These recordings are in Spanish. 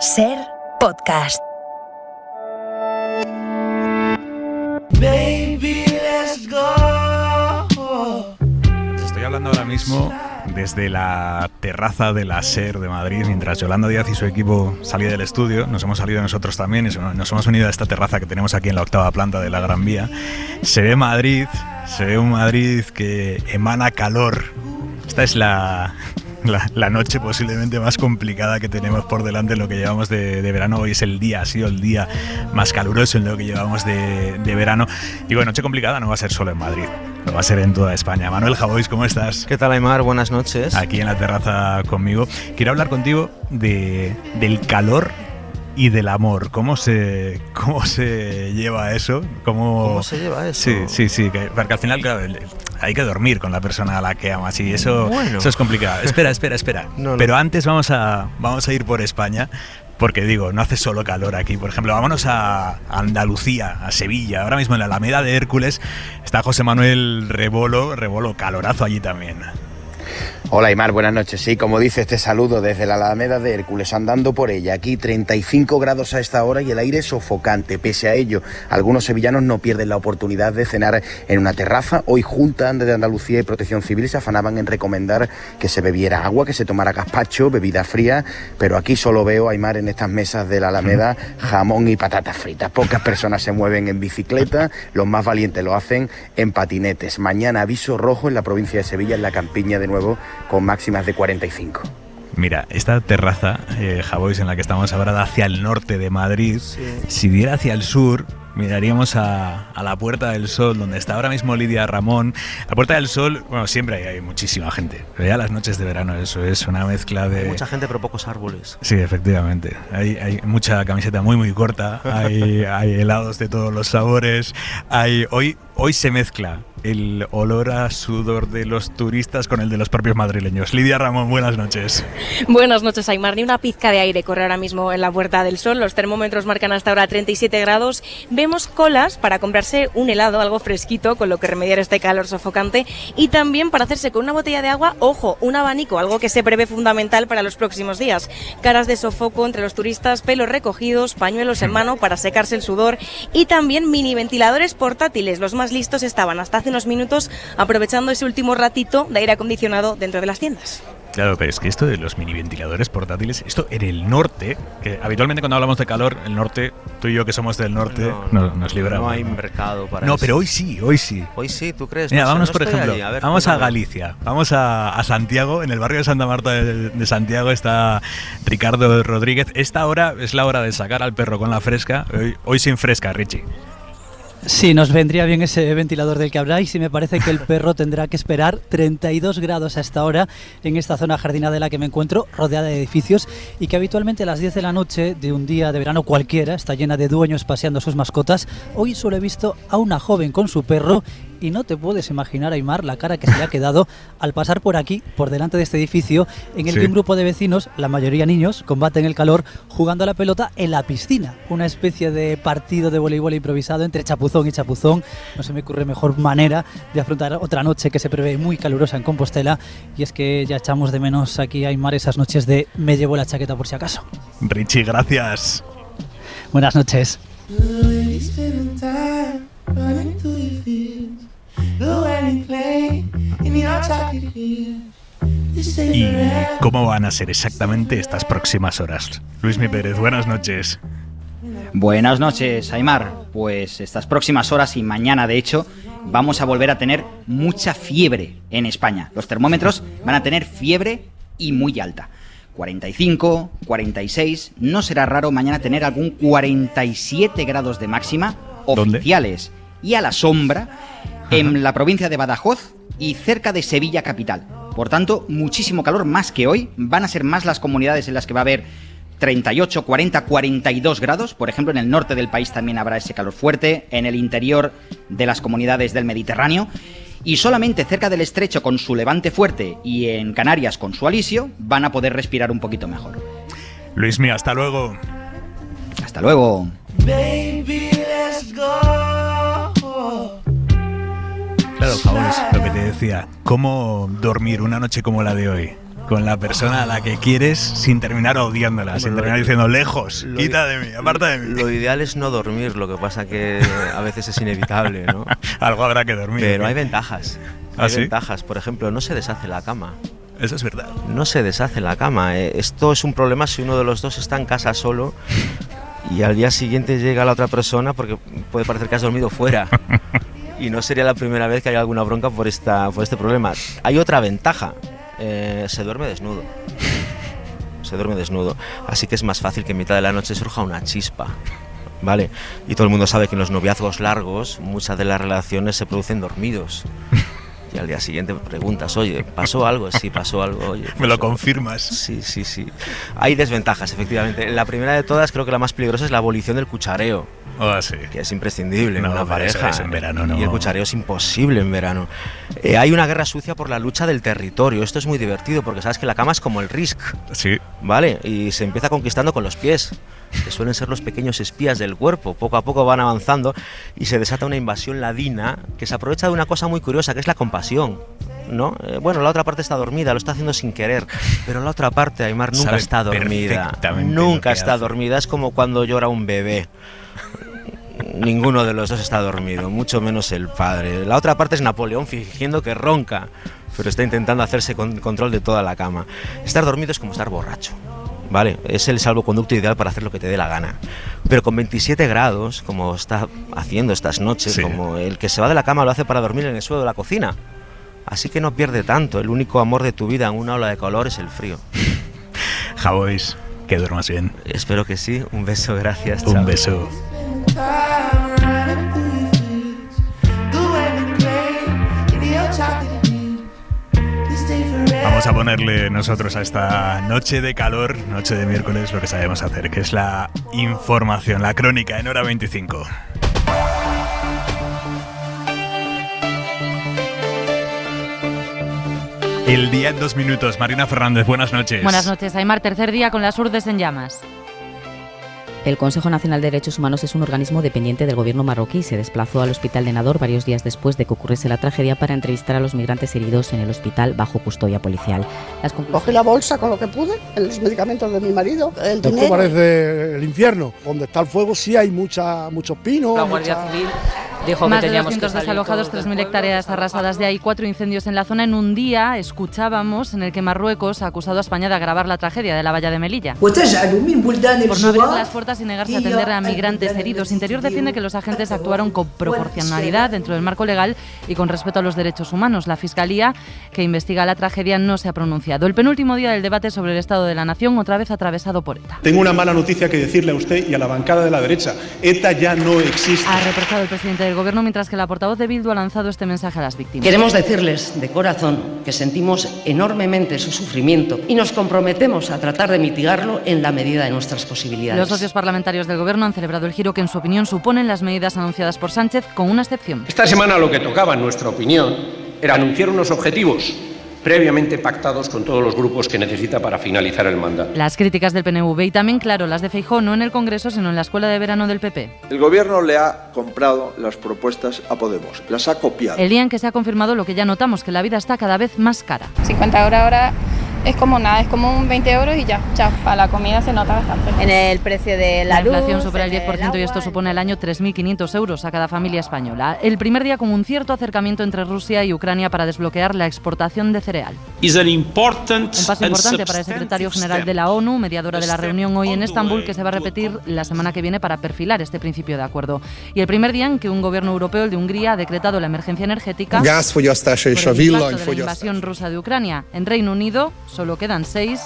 Ser Podcast. Baby, let's go. Estoy hablando ahora mismo desde la terraza de la SER de Madrid, mientras Yolanda Díaz y su equipo salían del estudio. Nos hemos salido nosotros también y nos hemos venido a esta terraza que tenemos aquí en la 8ª planta de la Gran Vía. Se ve Madrid, se ve un Madrid que emana calor. Esta es la noche posiblemente más complicada que tenemos por delante en lo que llevamos de verano. Hoy es el día, ha sido el día más caluroso en lo que llevamos de verano. Y bueno, noche complicada no va a ser solo en Madrid, lo va a ser en toda España. Manuel Javois, ¿cómo estás? ¿Qué tal, Aimar? Buenas noches. Aquí en la terraza conmigo. Quiero hablar contigo del calor y del amor. ¿Cómo se lleva eso? ¿Cómo se lleva eso? Sí, porque al final, claro, hay que dormir con la persona a la que amas y eso es complicado. Espera. No. Pero antes vamos a ir por España, porque digo, no hace solo calor aquí. Por ejemplo, vámonos a Andalucía, a Sevilla. Ahora mismo en la Alameda de Hércules está José Manuel Rebolo, calorazo allí también. Hola, Aimar, buenas noches. Sí, como dices, te saludo desde la Alameda de Hércules, andando por ella. Aquí 35 grados a esta hora y el aire es sofocante. Pese a ello, algunos sevillanos no pierden la oportunidad de cenar en una terraza. Hoy Junta de Andalucía y Protección Civil se afanaban en recomendar que se bebiera agua, que se tomara gazpacho, bebida fría, pero aquí solo veo, Aimar, en estas mesas de la Alameda, jamón y patatas fritas. Pocas personas se mueven en bicicleta, los más valientes lo hacen en patinetes. Mañana aviso rojo en la provincia de Sevilla, en la Campiña de nuevo, con máximas de 45. Mira, esta terraza, Javois, en la que estamos ahora, da hacia el norte de Madrid. Sí. Si diera hacia el sur, miraríamos a la Puerta del Sol, donde está ahora mismo Lidia Ramón. La Puerta del Sol, bueno, siempre hay muchísima gente. Pero ya las noches de verano, eso es una mezcla de... Hay mucha gente, pero pocos árboles. Sí, efectivamente. Hay mucha camiseta muy corta, hay helados de todos los sabores. Hoy se mezcla el olor a sudor de los turistas con el de los propios madrileños. Lidia Ramón, buenas noches. Buenas noches, Aimar. Ni una pizca de aire corre ahora mismo en la Puerta del Sol. Los termómetros marcan hasta ahora 37 grados. Vemos colas para comprarse un helado, algo fresquito, con lo que remediar este calor sofocante. Y también para hacerse con una botella de agua, ojo, un abanico, algo que se prevé fundamental para los próximos días. Caras de sofoco entre los turistas, pelos recogidos, pañuelos en mano para secarse el sudor y también mini ventiladores portátiles. Los más listos estaban hasta hace unos minutos aprovechando ese último ratito de aire acondicionado dentro de las tiendas. Claro, pero es que esto de los mini ventiladores portátiles, esto en el norte, que habitualmente cuando hablamos de calor, el norte, tú y yo que somos del norte, nos libramos. No hay mercado para eso. No, pero hoy sí. Hoy sí, ¿tú crees? Mira, no vámonos sé, por ejemplo, allí. vamos a Galicia, vamos a Santiago, en el barrio de Santa Marta de Santiago está Ricardo Rodríguez. Esta hora es la hora de sacar al perro con la fresca, hoy sin fresca, Richie. Sí, nos vendría bien ese ventilador del que habláis y me parece que el perro tendrá que esperar 32 grados a esta hora en esta zona jardinada en la que me encuentro, rodeada de edificios y que habitualmente a las 10 de la noche de un día de verano cualquiera está llena de dueños paseando sus mascotas. Hoy solo he visto a una joven con su perro y no te puedes imaginar, Aimar, la cara que se le ha quedado al pasar por aquí, por delante de este edificio, en el que un grupo de vecinos, la mayoría niños, combaten el calor jugando a la pelota en la piscina. Una especie de partido de voleibol improvisado entre chapuzón y chapuzón. No se me ocurre mejor manera de afrontar otra noche que se prevé muy calurosa en Compostela. Y es que ya echamos de menos aquí, Aimar, esas noches de me llevo la chaqueta por si acaso. Richie, gracias. Buenas noches. ¿Y cómo van a ser exactamente estas próximas horas? Luismi Pérez, buenas noches. Buenas noches, Aimar. Pues estas próximas horas y mañana, de hecho, vamos a volver a tener mucha fiebre en España. Los termómetros van a tener fiebre y muy alta. 45, 46, no será raro mañana tener algún 47 grados de máxima oficiales. ¿Dónde? Y a la sombra en la provincia de Badajoz y cerca de Sevilla capital. Por tanto, muchísimo calor, más que hoy. Van a ser más las comunidades en las que va a haber 38, 40, 42 grados. Por ejemplo, en el norte del país también habrá ese calor fuerte, en el interior de las comunidades del Mediterráneo. Y solamente cerca del estrecho con su levante fuerte y en Canarias con su alisio van a poder respirar un poquito mejor. Luismi, hasta luego. Hasta luego. Baby, let's go. Claro, Javois, lo que te decía, ¿cómo dormir una noche como la de hoy? con la persona a la que quieres sin terminar odiándola, sin terminar diciendo lejos, quita de mí, aparta de mí. Lo ideal es no dormir, lo que pasa que a veces es inevitable, ¿no? Algo habrá que dormir. Pero hay ventajas. ¿Ah, sí? Ventajas, por ejemplo, no se deshace la cama. Eso es verdad. No se deshace la cama. Esto es un problema si uno de los dos está en casa solo y al día siguiente llega la otra persona, porque puede parecer que has dormido fuera. Y no sería la primera vez que hay alguna bronca por este problema. Hay otra ventaja. Se duerme desnudo. Se duerme desnudo. Así que es más fácil que en mitad de la noche surja una chispa. ¿Vale? Y todo el mundo sabe que en los noviazgos largos muchas de las relaciones se producen dormidos. Y al día siguiente preguntas, oye, ¿pasó algo? Sí, pasó algo. Oye, ¿me lo confirmas? Sí. Hay desventajas, efectivamente. La primera de todas, creo que la más peligrosa, es la abolición del cuchareo. Sí. Que es imprescindible en una pareja. Eso en verano, no. Y el cuchareo es imposible en verano. Hay una guerra sucia por la lucha del territorio. Esto es muy divertido porque sabes que la cama es como el Risk. Sí. ¿Vale? Y se empieza conquistando con los pies, que suelen ser los pequeños espías del cuerpo. Poco a poco van avanzando y se desata una invasión ladina que se aprovecha de una cosa muy curiosa, que es la compasión, ¿no? Bueno, la otra parte está dormida, lo está haciendo sin querer, pero la otra parte, Aimar, nunca está dormida. Nunca está dormida. Es como cuando llora un bebé. Ninguno de los dos está dormido, mucho menos el padre. La otra parte es Napoleón fingiendo que ronca, pero está intentando hacerse control de toda la cama. Estar dormido es como estar borracho. Vale, es el salvoconducto ideal para hacer lo que te dé la gana. Pero con 27 grados, como está haciendo estas noches, sí, como el que se va de la cama lo hace para dormir en el suelo de la cocina. Así que no pierde tanto. El único amor de tu vida en una ola de calor es el frío. Javois, que duermas bien. Espero que sí. Un beso, gracias. Un chao. beso. Vamos a ponerle nosotros a esta noche de calor, noche de miércoles, lo que sabemos hacer, que es la información, la crónica en hora 25. El día en 2 minutos. Marina Fernández, buenas noches. Buenas noches, Aimar. Tercer día con las urdes en llamas. El Consejo Nacional de Derechos Humanos es un organismo dependiente del gobierno marroquí. Se desplazó al hospital de Nador varios días después de que ocurriese la tragedia para entrevistar a los migrantes heridos en el hospital bajo custodia policial. Cogí la bolsa con lo que pude, los medicamentos de mi marido, el dinero. Esto parece el infierno. Donde está el fuego sí hay muchos pinos. La Guardia Civil dijo más que de 200 desalojados, 3.000 hectáreas arrasadas de ahí, 4 incendios en la zona. En un día escuchábamos en el que Marruecos ha acusado a España de agravar la tragedia de la valla de Melilla. Por no abrir las puertas y negarse a atender a migrantes heridos. Interior defiende que los agentes actuaron con proporcionalidad dentro del marco legal y con respeto a los derechos humanos. La Fiscalía, que investiga la tragedia, no se ha pronunciado. El penúltimo día del debate sobre el estado de la nación, otra vez atravesado por ETA. Tengo una mala noticia que decirle a usted y a la bancada de la derecha. ETA ya no existe. Ha reprochado el presidente del Gobierno, mientras que la portavoz de Bildu ha lanzado este mensaje a las víctimas. Queremos decirles de corazón que sentimos enormemente su sufrimiento y nos comprometemos a tratar de mitigarlo en la medida de nuestras posibilidades. Los socios parlamentarios del Gobierno han celebrado el giro que, en su opinión, suponen las medidas anunciadas por Sánchez, con una excepción. Esta semana lo que tocaba, en nuestra opinión, era anunciar unos objetivos previamente pactados con todos los grupos que necesita para finalizar el mandato. Las críticas del PNV y también, claro, las de Feijóo, no en el Congreso, sino en la escuela de verano del PP. El Gobierno le ha comprado las propuestas a Podemos, las ha copiado. El día en que se ha confirmado lo que ya notamos, que la vida está cada vez más cara. 50 € ahora es como nada, es como un 20 € y ya, chao. Para la comida se nota bastante. En el precio de la luz, la inflación supera el 10% y esto supone al año 3.500 euros a cada familia española. El primer día con un cierto acercamiento entre Rusia y Ucrania para desbloquear la exportación de cereal. Un paso importante para el secretario general de la ONU, mediadora de la reunión hoy en Estambul, que se va a repetir la semana que viene para perfilar este principio de acuerdo. Y el primer día en que un gobierno europeo, el de Hungría, ha decretado la emergencia energética por el impacto de la invasión rusa de Ucrania. En Reino Unido solo quedan 6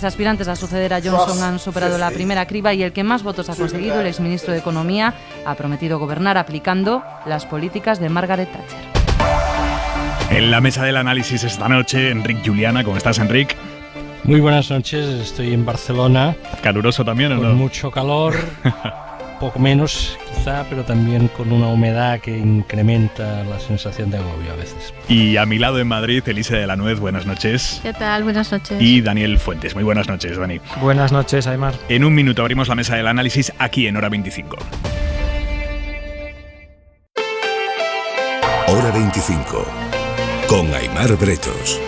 aspirantes a suceder a Johnson. Han superado la primera criba y el que más votos ha conseguido, el exministro de Economía, ha prometido gobernar aplicando las políticas de Margaret Thatcher. En la mesa del análisis esta noche, Enric Juliana. ¿Cómo estás, Enric? Muy buenas noches, estoy en Barcelona. ¿Caluroso también o no? Con mucho calor, poco menos quizá, pero también con una humedad que incrementa la sensación de agobio a veces. Y a mi lado en Madrid, Elise de la Nuez, buenas noches. ¿Qué tal? Buenas noches. Y Daniel Fuentes, muy buenas noches, Dani. Buenas noches, Aimar. En un minuto abrimos la mesa del análisis aquí en Hora 25. Hora 25. con Aimar Bretos.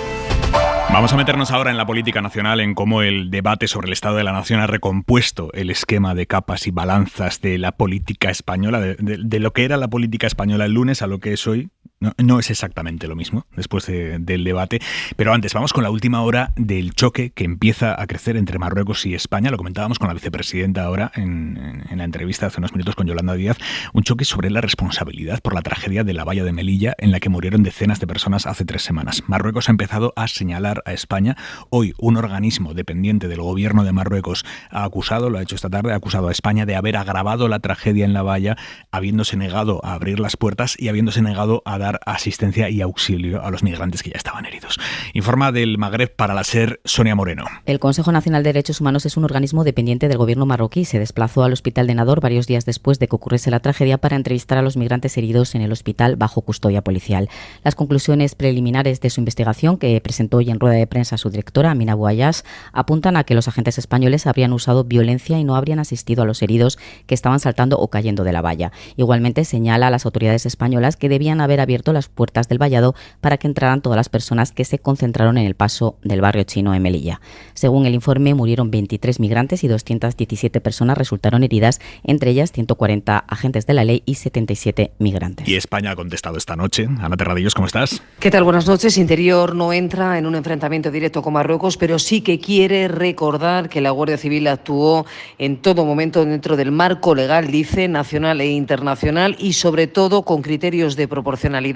Vamos a meternos ahora en la política nacional, en cómo el debate sobre el Estado de la Nación ha recompuesto el esquema de capas y balanzas de la política española, de lo que era la política española el lunes a lo que es hoy. No es exactamente lo mismo después del debate, pero antes vamos con la última hora del choque que empieza a crecer entre Marruecos y España. Lo comentábamos con la vicepresidenta ahora en la entrevista hace unos minutos con Yolanda Díaz, un choque sobre la responsabilidad por la tragedia de la valla de Melilla en la que murieron decenas de personas hace 3 semanas. Marruecos ha empezado a señalar a España. Hoy un organismo dependiente del gobierno de Marruecos ha acusado, lo ha hecho esta tarde, ha acusado a España de haber agravado la tragedia en la valla, habiéndose negado a abrir las puertas y habiéndose negado a dar asistencia y auxilio a los migrantes que ya estaban heridos. Informa del Magreb para la SER, Sonia Moreno. El Consejo Nacional de Derechos Humanos es un organismo dependiente del gobierno marroquí. Se desplazó al hospital de Nador varios días después de que ocurriese la tragedia para entrevistar a los migrantes heridos en el hospital bajo custodia policial. Las conclusiones preliminares de su investigación, que presentó hoy en rueda de prensa su directora, Amina Bouayas, apuntan a que los agentes españoles habrían usado violencia y no habrían asistido a los heridos que estaban saltando o cayendo de la valla. Igualmente señala a las autoridades españolas que debían haber abierto las puertas del vallado para que entraran todas las personas que se concentraron en el paso del barrio chino en Melilla. Según el informe, murieron 23 migrantes y 217 personas resultaron heridas, entre ellas 140 agentes de la ley y 77 migrantes. Y España ha contestado esta noche. Ana Terradillos, ¿cómo estás? ¿Qué tal? Buenas noches. Interior no entra en un enfrentamiento directo con Marruecos, pero sí que quiere recordar que la Guardia Civil actuó en todo momento dentro del marco legal, dice, nacional e internacional, y sobre todo con criterios de proporcionalidad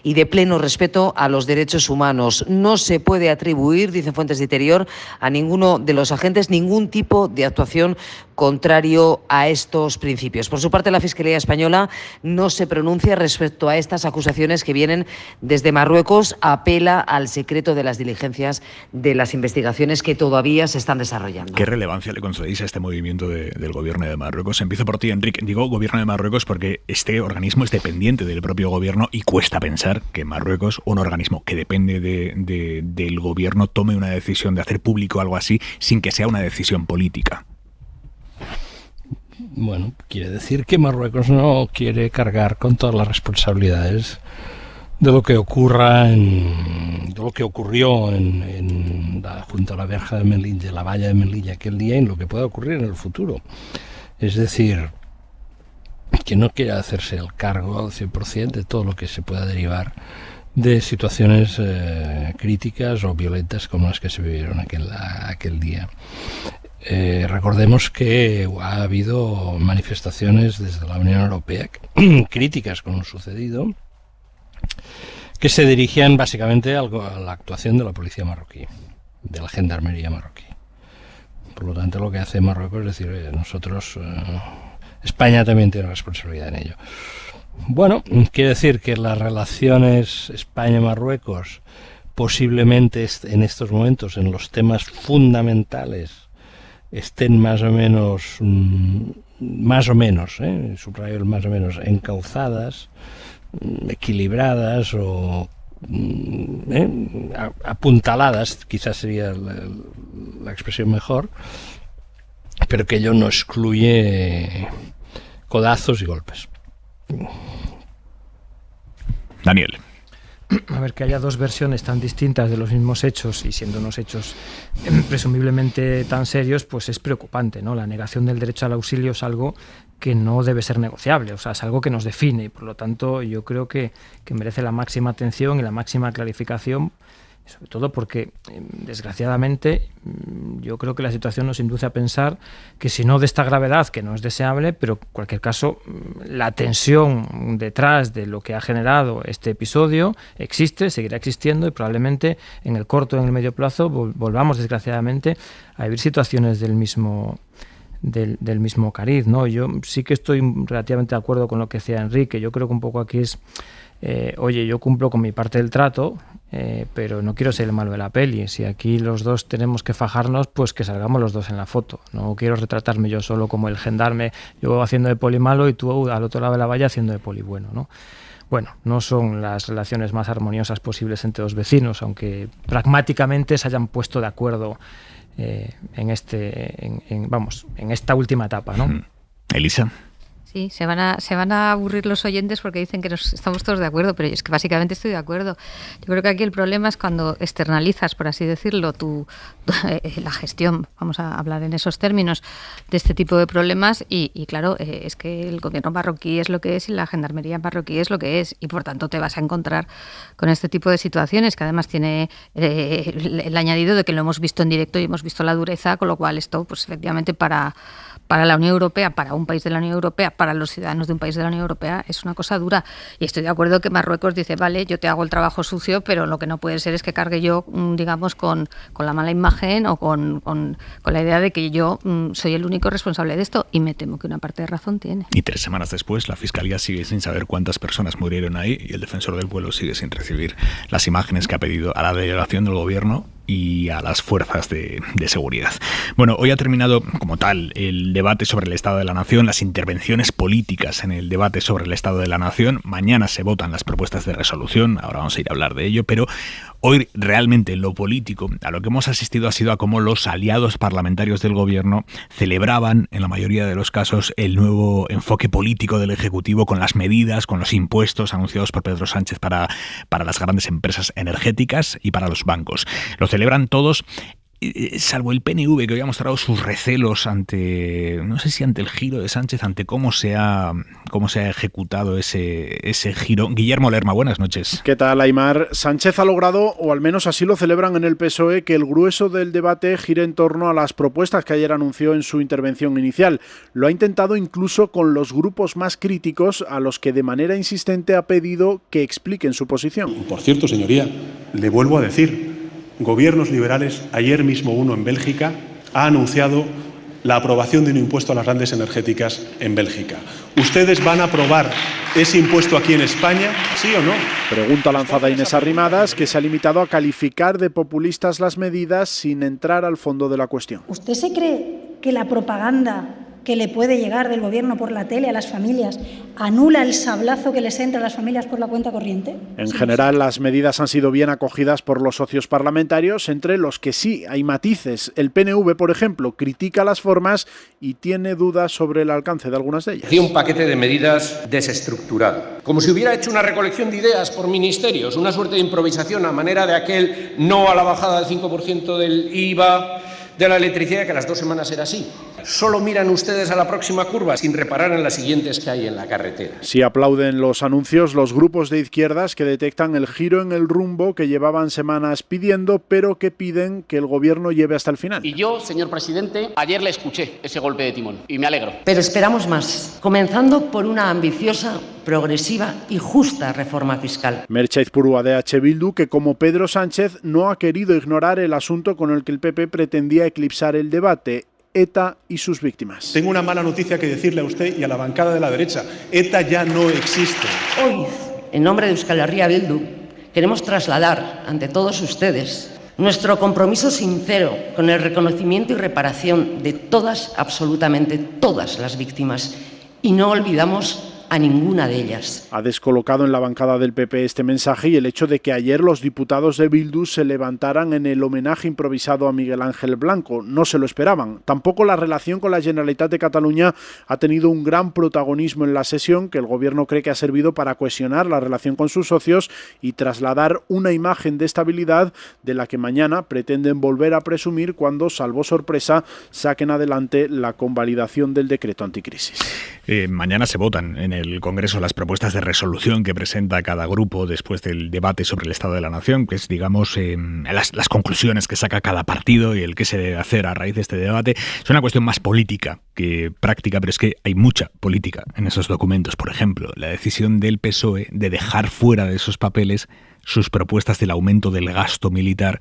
y de pleno respeto a los derechos humanos. No se puede atribuir, dicen fuentes de Interior, a ninguno de los agentes ningún tipo de actuación contrario a estos principios. Por su parte, la Fiscalía Española no se pronuncia respecto a estas acusaciones que vienen desde Marruecos, apela al secreto de las diligencias de las investigaciones que todavía se están desarrollando. ¿Qué relevancia le concedéis a este movimiento del gobierno de Marruecos? Empiezo por ti, Enrique. Digo gobierno de Marruecos porque este organismo es dependiente del propio gobierno y cuesta pensar que Marruecos, un organismo que depende del gobierno, tome una decisión de hacer público algo así sin que sea una decisión política. Bueno, quiere decir que Marruecos no quiere cargar con todas las responsabilidades de lo que ocurrió junto a la verja de Melilla, la valla de Melilla aquel día, y lo que pueda ocurrir en el futuro. Es decir, que no quiere hacerse el cargo al 100% de todo lo que se pueda derivar de situaciones críticas o violentas como las que se vivieron aquel día. Recordemos que ha habido manifestaciones desde la Unión Europea críticas con lo sucedido, que se dirigían básicamente a la actuación de la policía marroquí, de la gendarmería marroquí. Por lo tanto, lo que hace Marruecos es decir, nosotros, España también tiene responsabilidad en ello. Bueno, quiere decir que las relaciones España-Marruecos posiblemente en estos momentos, en los temas fundamentales, estén más o menos, subrayo el más o menos, encauzadas, equilibradas o apuntaladas, quizás sería la expresión mejor, pero que ello no excluye codazos y golpes. Daniel. A ver, que haya dos versiones tan distintas de los mismos hechos y siendo unos hechos presumiblemente tan serios, pues es preocupante, ¿no? La negación del derecho al auxilio es algo que no debe ser negociable, o sea, es algo que nos define y por lo tanto yo creo que merece la máxima atención y la máxima clarificación, sobre todo porque desgraciadamente yo creo que la situación nos induce a pensar que si no de esta gravedad, que no es deseable, pero en cualquier caso la tensión detrás de lo que ha generado este episodio existe, seguirá existiendo y probablemente en el corto o en el medio plazo volvamos desgraciadamente a vivir situaciones del mismo cariz, ¿no? Yo sí que estoy relativamente de acuerdo con lo que decía Enrique. Yo creo que un poco aquí es oye, yo cumplo con mi parte del trato, pero no quiero ser el malo de la peli. Si aquí los dos tenemos que fajarnos, pues que salgamos los dos en la foto. No quiero retratarme yo solo como el gendarme, yo haciendo de poli malo y tú al otro lado de la valla haciendo de poli bueno, ¿no? Bueno, no son las relaciones más armoniosas posibles entre dos vecinos, aunque pragmáticamente se hayan puesto de acuerdo en esta última etapa, ¿no? Elisa. Sí, se van a aburrir los oyentes porque dicen que estamos todos de acuerdo, pero es que básicamente estoy de acuerdo. Yo creo que aquí el problema es cuando externalizas, por así decirlo, la gestión, vamos a hablar en esos términos, de este tipo de problemas y claro, es que el gobierno marroquí es lo que es y la gendarmería marroquí es lo que es y por tanto te vas a encontrar con este tipo de situaciones que además tiene el añadido de que lo hemos visto en directo y hemos visto la dureza, con lo cual esto pues efectivamente para la Unión Europea, para un país de la Unión Europea, para los ciudadanos de un país de la Unión Europea, es una cosa dura. Y estoy de acuerdo que Marruecos dice, vale, yo te hago el trabajo sucio, pero lo que no puede ser es que cargue yo, digamos, con la mala imagen o con la idea de que yo soy el único responsable de esto. Y me temo que una parte de razón tiene. Y 3 semanas después, la Fiscalía sigue sin saber cuántas personas murieron ahí y el defensor del pueblo sigue sin recibir las imágenes que ha pedido a la delegación del gobierno y a las fuerzas de seguridad. Bueno, hoy ha terminado como tal el debate sobre el Estado de la Nación, las intervenciones políticas en el debate sobre el Estado de la Nación. Mañana se votan las propuestas de resolución, ahora vamos a ir a hablar de ello, pero hoy realmente lo político, a lo que hemos asistido ha sido a cómo los aliados parlamentarios del gobierno celebraban, en la mayoría de los casos, el nuevo enfoque político del Ejecutivo con las medidas, con los impuestos anunciados por Pedro Sánchez para las grandes empresas energéticas y para los bancos. Lo celebran todos, salvo el PNV, que hoy ha mostrado sus recelos ante, no sé si ante el giro de Sánchez, ante cómo se ha ejecutado ese giro. Guillermo Lerma, buenas noches. ¿Qué tal, Aimar? Sánchez ha logrado, o al menos así lo celebran en el PSOE, que el grueso del debate gire en torno a las propuestas que ayer anunció en su intervención inicial. Lo ha intentado incluso con los grupos más críticos, a los que de manera insistente ha pedido que expliquen su posición. Por cierto, señoría, le vuelvo a decir, gobiernos liberales, ayer mismo uno en Bélgica, ha anunciado la aprobación de un impuesto a las grandes energéticas en Bélgica. ¿Ustedes van a aprobar ese impuesto aquí en España, sí o no? Pregunta lanzada a Inés Arrimadas, que se ha limitado a calificar de populistas las medidas sin entrar al fondo de la cuestión. ¿Usted se cree que la propaganda que le puede llegar del gobierno por la tele a las familias anula el sablazo que les entra a las familias por la cuenta corriente? En general, las medidas han sido bien acogidas por los socios parlamentarios, entre los que sí hay matices. El PNV, por ejemplo, critica las formas y tiene dudas sobre el alcance de algunas de ellas. Hacía un paquete de medidas desestructurado, como si hubiera hecho una recolección de ideas por ministerios, una suerte de improvisación a manera de aquel no a la bajada del 5% del IVA de la electricidad, que a las 2 semanas era así. Solo miran ustedes a la próxima curva sin reparar en las siguientes que hay en la carretera. Sí aplauden los anuncios los grupos de izquierdas que detectan el giro en el rumbo que llevaban semanas pidiendo, pero que piden que el gobierno lleve hasta el final. Y yo, señor presidente, ayer le escuché ese golpe de timón y me alegro. Pero esperamos más, comenzando por una ambiciosa, progresiva y justa reforma fiscal. Merche Aizpurua de H. Bildu, que como Pedro Sánchez no ha querido ignorar el asunto con el que el PP pretendía eclipsar el debate: ETA y sus víctimas. Tengo una mala noticia que decirle a usted y a la bancada de la derecha. ETA ya no existe. Hoy, en nombre de Euskal Herria Bildu, queremos trasladar ante todos ustedes nuestro compromiso sincero con el reconocimiento y reparación de todas, absolutamente todas las víctimas. Y no olvidamos a ninguna de ellas. Ha descolocado en la bancada del PP este mensaje y el hecho de que ayer los diputados de Bildu se levantaran en el homenaje improvisado a Miguel Ángel Blanco. No se lo esperaban. Tampoco la relación con la Generalitat de Cataluña ha tenido un gran protagonismo en la sesión, que el gobierno cree que ha servido para cohesionar la relación con sus socios y trasladar una imagen de estabilidad de la que mañana pretenden volver a presumir cuando, salvo sorpresa, saquen adelante la convalidación del decreto anticrisis. Mañana se votan en el Congreso las propuestas de resolución que presenta cada grupo después del debate sobre el Estado de la Nación, que es, digamos, las conclusiones que saca cada partido y el que se debe hacer a raíz de este debate. Es una cuestión más política que práctica, pero es que hay mucha política en esos documentos. Por ejemplo, la decisión del PSOE de dejar fuera de esos papeles sus propuestas del aumento del gasto militar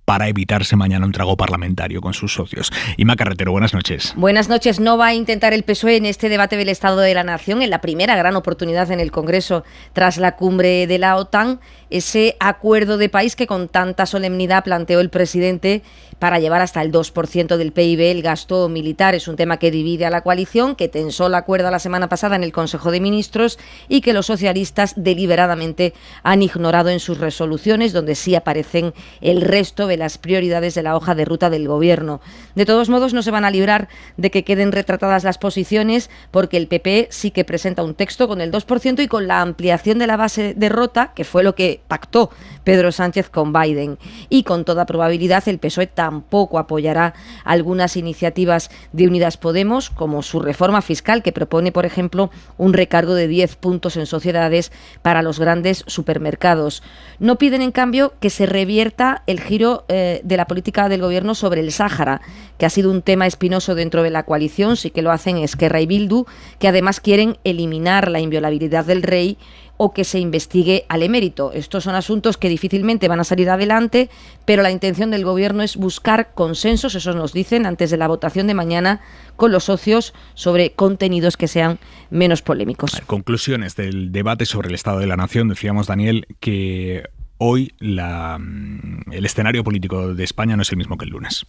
para evitarse mañana un trago parlamentario con sus socios. Inma Carretero, buenas noches. Buenas noches. No va a intentar el PSOE en este debate del Estado de la Nación, en la primera gran oportunidad en el Congreso tras la cumbre de la OTAN, ese acuerdo de país que con tanta solemnidad planteó el presidente para llevar hasta el 2% del PIB el gasto militar. Es un tema que divide a la coalición, que tensó la cuerda la semana pasada en el Consejo de Ministros y que los socialistas deliberadamente han ignorado en sus resoluciones, donde sí aparecen el resto, de las prioridades de la hoja de ruta del Gobierno. De todos modos, no se van a librar de que queden retratadas las posiciones, porque el PP sí que presenta un texto con el 2% y con la ampliación de la base de Rota, que fue lo que pactó Pedro Sánchez con Biden. Y con toda probabilidad el PSOE tampoco apoyará algunas iniciativas de Unidas Podemos, como su reforma fiscal, que propone, por ejemplo, un recargo de 10 puntos en sociedades para los grandes supermercados. No piden, en cambio, que se revierta el giro de la política del Gobierno sobre el Sáhara, que ha sido un tema espinoso dentro de la coalición. Sí que lo hacen Esquerra y Bildu, que además quieren eliminar la inviolabilidad del rey o que se investigue al emérito. Estos son asuntos que difícilmente van a salir adelante, pero la intención del Gobierno es buscar consensos, eso nos dicen, antes de la votación de mañana con los socios sobre contenidos que sean menos polémicos. Conclusiones del debate sobre el Estado de la Nación. Decíamos, Daniel, que hoy el escenario político de España no es el mismo que el lunes.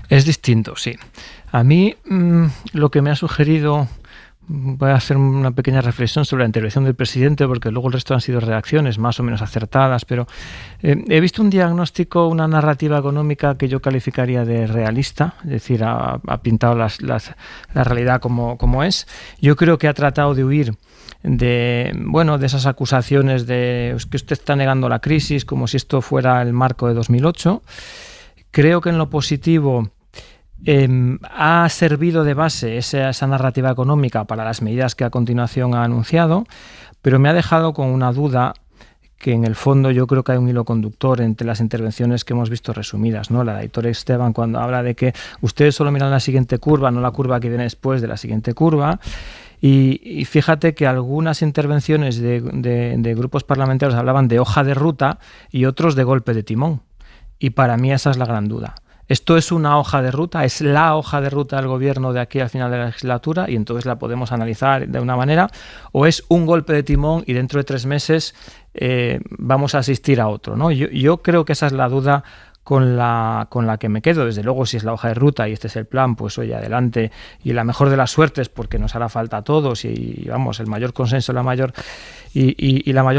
Es distinto, sí. A mí lo que me ha sugerido... Voy a hacer una pequeña reflexión sobre la intervención del presidente, porque luego el resto han sido reacciones más o menos acertadas, pero he visto un diagnóstico, una narrativa económica que yo calificaría de realista, es decir, ha pintado la realidad como es. Yo creo que ha tratado de huir de esas acusaciones de que usted está negando la crisis, como si esto fuera el marco de 2008. Creo que en lo positivo ha servido de base esa narrativa económica para las medidas que a continuación ha anunciado, pero me ha dejado con una duda que en el fondo yo creo que hay un hilo conductor entre las intervenciones que hemos visto resumidas, ¿no? La de Aitor Esteban, cuando habla de que ustedes solo miran la siguiente curva, no la curva que viene después de la siguiente curva. Y fíjate que algunas intervenciones de grupos parlamentarios hablaban de hoja de ruta y otros de golpe de timón. Y para mí esa es la gran duda. Esto es una hoja de ruta, es la hoja de ruta del Gobierno de aquí al final de la legislatura, y entonces la podemos analizar de una manera, o es un golpe de timón y dentro de 3 meses vamos a asistir a otro, ¿no? Yo creo que esa es la duda con la que me quedo. Desde luego, si es la hoja de ruta y este es el plan, pues oye, adelante, y la mejor de las suertes, porque nos hará falta a todos, y vamos, el mayor consenso, la mayor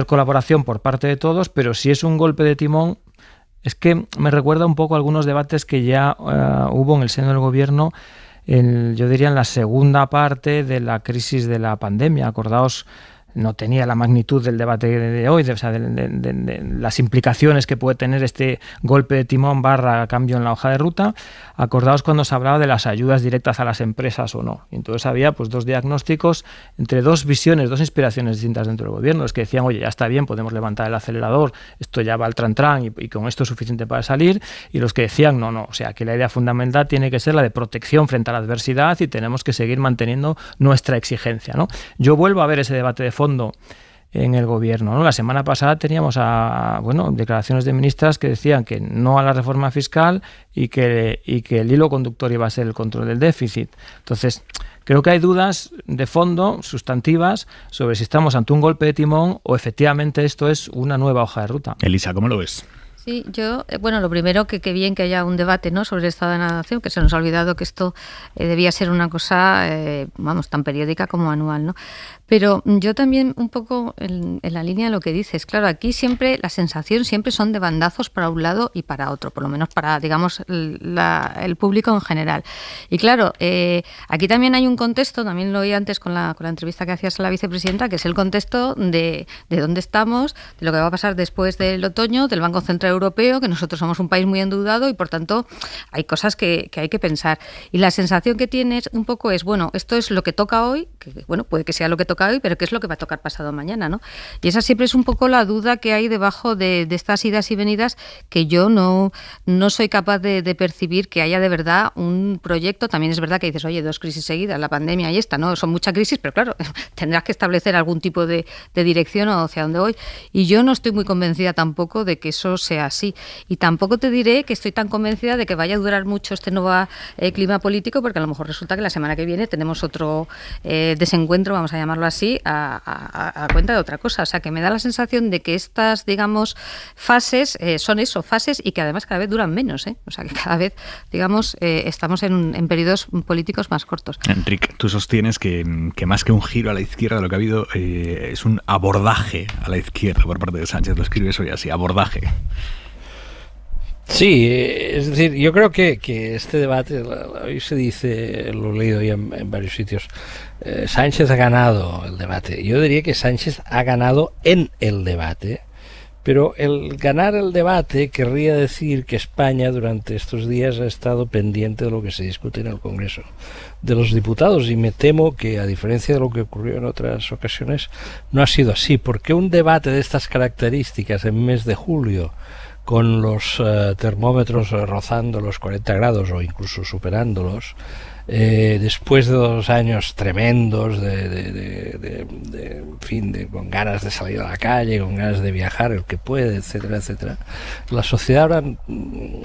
colaboración por parte de todos. Pero si es un golpe de timón, es que me recuerda un poco a algunos debates que ya hubo en el seno del Gobierno, yo diría en la segunda parte de la crisis de la pandemia. Acordaos, no tenía la magnitud del debate de hoy, de las implicaciones que puede tener este golpe de timón / cambio en la hoja de ruta. Acordaos cuando se hablaba de las ayudas directas a las empresas o no. Y entonces había pues 2 diagnósticos entre 2 visiones, 2 inspiraciones distintas dentro del Gobierno. Los que decían, oye, ya está bien, podemos levantar el acelerador, esto ya va al tran y con esto es suficiente para salir. Y los que decían, no, o sea, que la idea fundamental tiene que ser la de protección frente a la adversidad y tenemos que seguir manteniendo nuestra exigencia, ¿no? Yo vuelvo a ver ese debate de fondo en el Gobierno, ¿no? La semana pasada teníamos declaraciones de ministras que decían que no a la reforma fiscal y que el hilo conductor iba a ser el control del déficit. Entonces, creo que hay dudas de fondo, sustantivas, sobre si estamos ante un golpe de timón o efectivamente esto es una nueva hoja de ruta. Elisa, ¿cómo lo ves? Sí, yo, lo primero, que bien que haya un debate, ¿no?, sobre el Estado de la Nación, que se nos ha olvidado que esto debía ser una cosa, tan periódica como anual, ¿no? Pero yo también un poco en la línea de lo que dices. Claro, aquí siempre la sensación siempre son de bandazos para un lado y para otro, por lo menos para, digamos, el público en general. Y claro, aquí también hay un contexto, también lo oí antes con la entrevista que hacías a la vicepresidenta, que es el contexto de dónde estamos, de lo que va a pasar después del otoño, del Banco Central Europeo, que nosotros somos un país muy endeudado y por tanto hay cosas que hay que pensar. Y la sensación que tienes un poco es, esto es lo que toca hoy, que puede que sea lo que toca hoy, pero ¿qué es lo que va a tocar pasado mañana, ¿no? Y esa siempre es un poco la duda que hay debajo de estas idas y venidas, que yo no soy capaz de percibir que haya de verdad un proyecto. También es verdad que dices, oye, 2 crisis seguidas, la pandemia y esta, ¿no? Son muchas crisis, pero claro, tendrás que establecer algún tipo de dirección o hacia dónde voy. Y yo no estoy muy convencida tampoco de que eso sea así. Y tampoco te diré que estoy tan convencida de que vaya a durar mucho este nuevo clima político, porque a lo mejor resulta que la semana que viene tenemos otro desencuentro, vamos a llamarlo así, a cuenta de otra cosa. O sea, que me da la sensación de que estas, digamos, fases son eso, fases, y que además cada vez duran menos, ¿eh? O sea, que cada vez, digamos, estamos en periodos políticos más cortos. Enrique, tú sostienes que más que un giro a la izquierda, lo que ha habido es un abordaje a la izquierda por parte de Sánchez. Lo escribes hoy así, abordaje. Sí, es decir, yo creo que este debate, hoy se dice, lo he leído ya en varios sitios, Sánchez ha ganado el debate. Yo diría que Sánchez ha ganado en el debate, pero el ganar el debate querría decir que España durante estos días ha estado pendiente de lo que se discute en el Congreso de los Diputados, y me temo que, a diferencia de lo que ocurrió en otras ocasiones, no ha sido así, porque un debate de estas características en mes de julio, con los termómetros rozando los 40 grados o incluso superándolos, después de 2 años tremendos con ganas de salir a la calle, con ganas de viajar el que puede, etcétera, etcétera, la sociedad ahora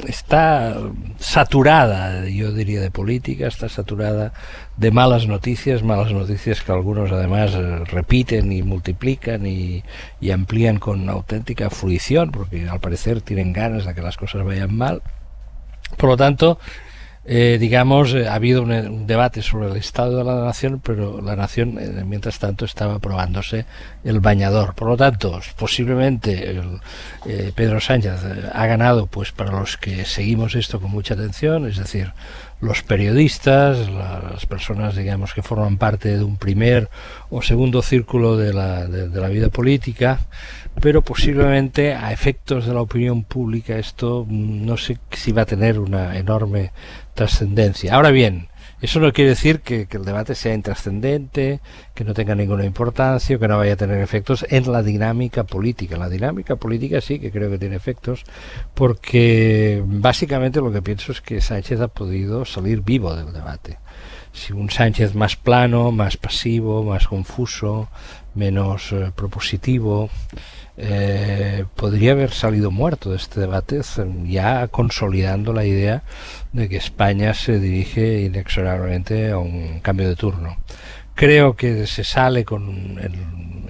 está saturada, yo diría, de política, está saturada de malas noticias que algunos además repiten y multiplican y amplían con auténtica fruición, porque al parecer tienen ganas de que las cosas vayan mal. Por lo tanto, ha habido un debate sobre el estado de la nación, pero la nación, mientras tanto, estaba probándose el bañador. Por lo tanto, posiblemente Pedro Sánchez ha ganado, pues, para los que seguimos esto con mucha atención, es decir, los periodistas, las personas, digamos, que forman parte de un primer o segundo círculo de la vida política, pero posiblemente a efectos de la opinión pública esto no sé si va a tener una enorme trascendencia. Ahora bien, eso no quiere decir que el debate sea intrascendente, que no tenga ninguna importancia, o que no vaya a tener efectos en la dinámica política. La dinámica política sí que creo que tiene efectos, porque básicamente lo que pienso es que Sánchez ha podido salir vivo del debate. Si un Sánchez más plano, más pasivo, más confuso, menos propositivo, podría haber salido muerto de este debate, ya consolidando la idea de que España se dirige inexorablemente a un cambio de turno. Creo que se sale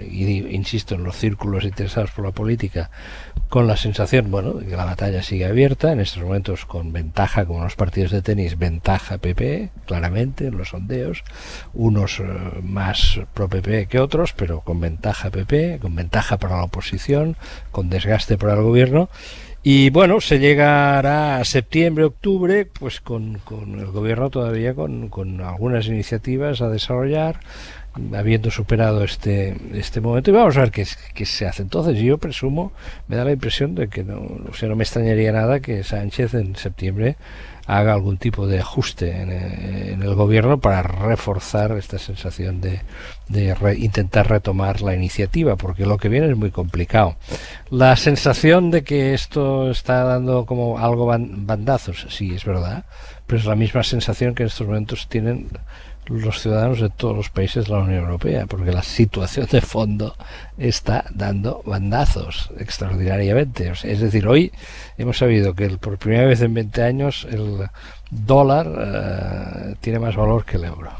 insisto, en los círculos interesados por la política, con la sensación, de que la batalla sigue abierta, en estos momentos con ventaja, como en los partidos de tenis, ventaja PP, claramente, en los sondeos, unos más pro PP que otros, pero con ventaja PP, con ventaja para la oposición, con desgaste para el gobierno. Y se llegará a septiembre, octubre, pues con el gobierno todavía con algunas iniciativas a desarrollar, habiendo superado este momento, y vamos a ver qué se hace. Entonces yo presumo, me da la impresión de que no me extrañaría nada que Sánchez en septiembre haga algún tipo de ajuste en el gobierno para reforzar esta sensación de intentar retomar la iniciativa, porque lo que viene es muy complicado. La sensación de que esto está dando como algo bandazos, sí, es verdad, pero es la misma sensación que en estos momentos tienen los ciudadanos de todos los países de la Unión Europea, porque la situación de fondo está dando bandazos extraordinariamente. Es decir, hoy hemos sabido que por primera vez en 20 años el dólar tiene más valor que el euro.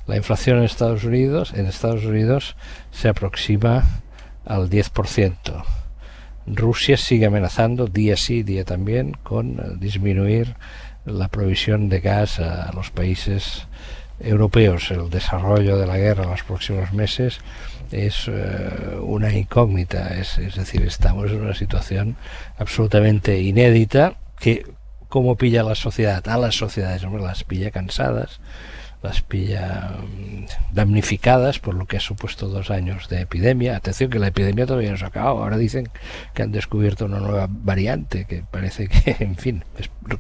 La inflación en Estados Unidos se aproxima al 10%. Rusia sigue amenazando día sí, día también, con disminuir la provisión de gas a los países europeos. El desarrollo de la guerra en los próximos meses es una incógnita, es decir, estamos en una situación absolutamente inédita que, ¿cómo pilla a la sociedad? A las sociedades, las pilla cansadas, las pilla damnificadas por lo que ha supuesto 2 años de epidemia. Atención, que la epidemia todavía no se ha acabado. Ahora dicen que han descubierto una nueva variante que parece que, en fin,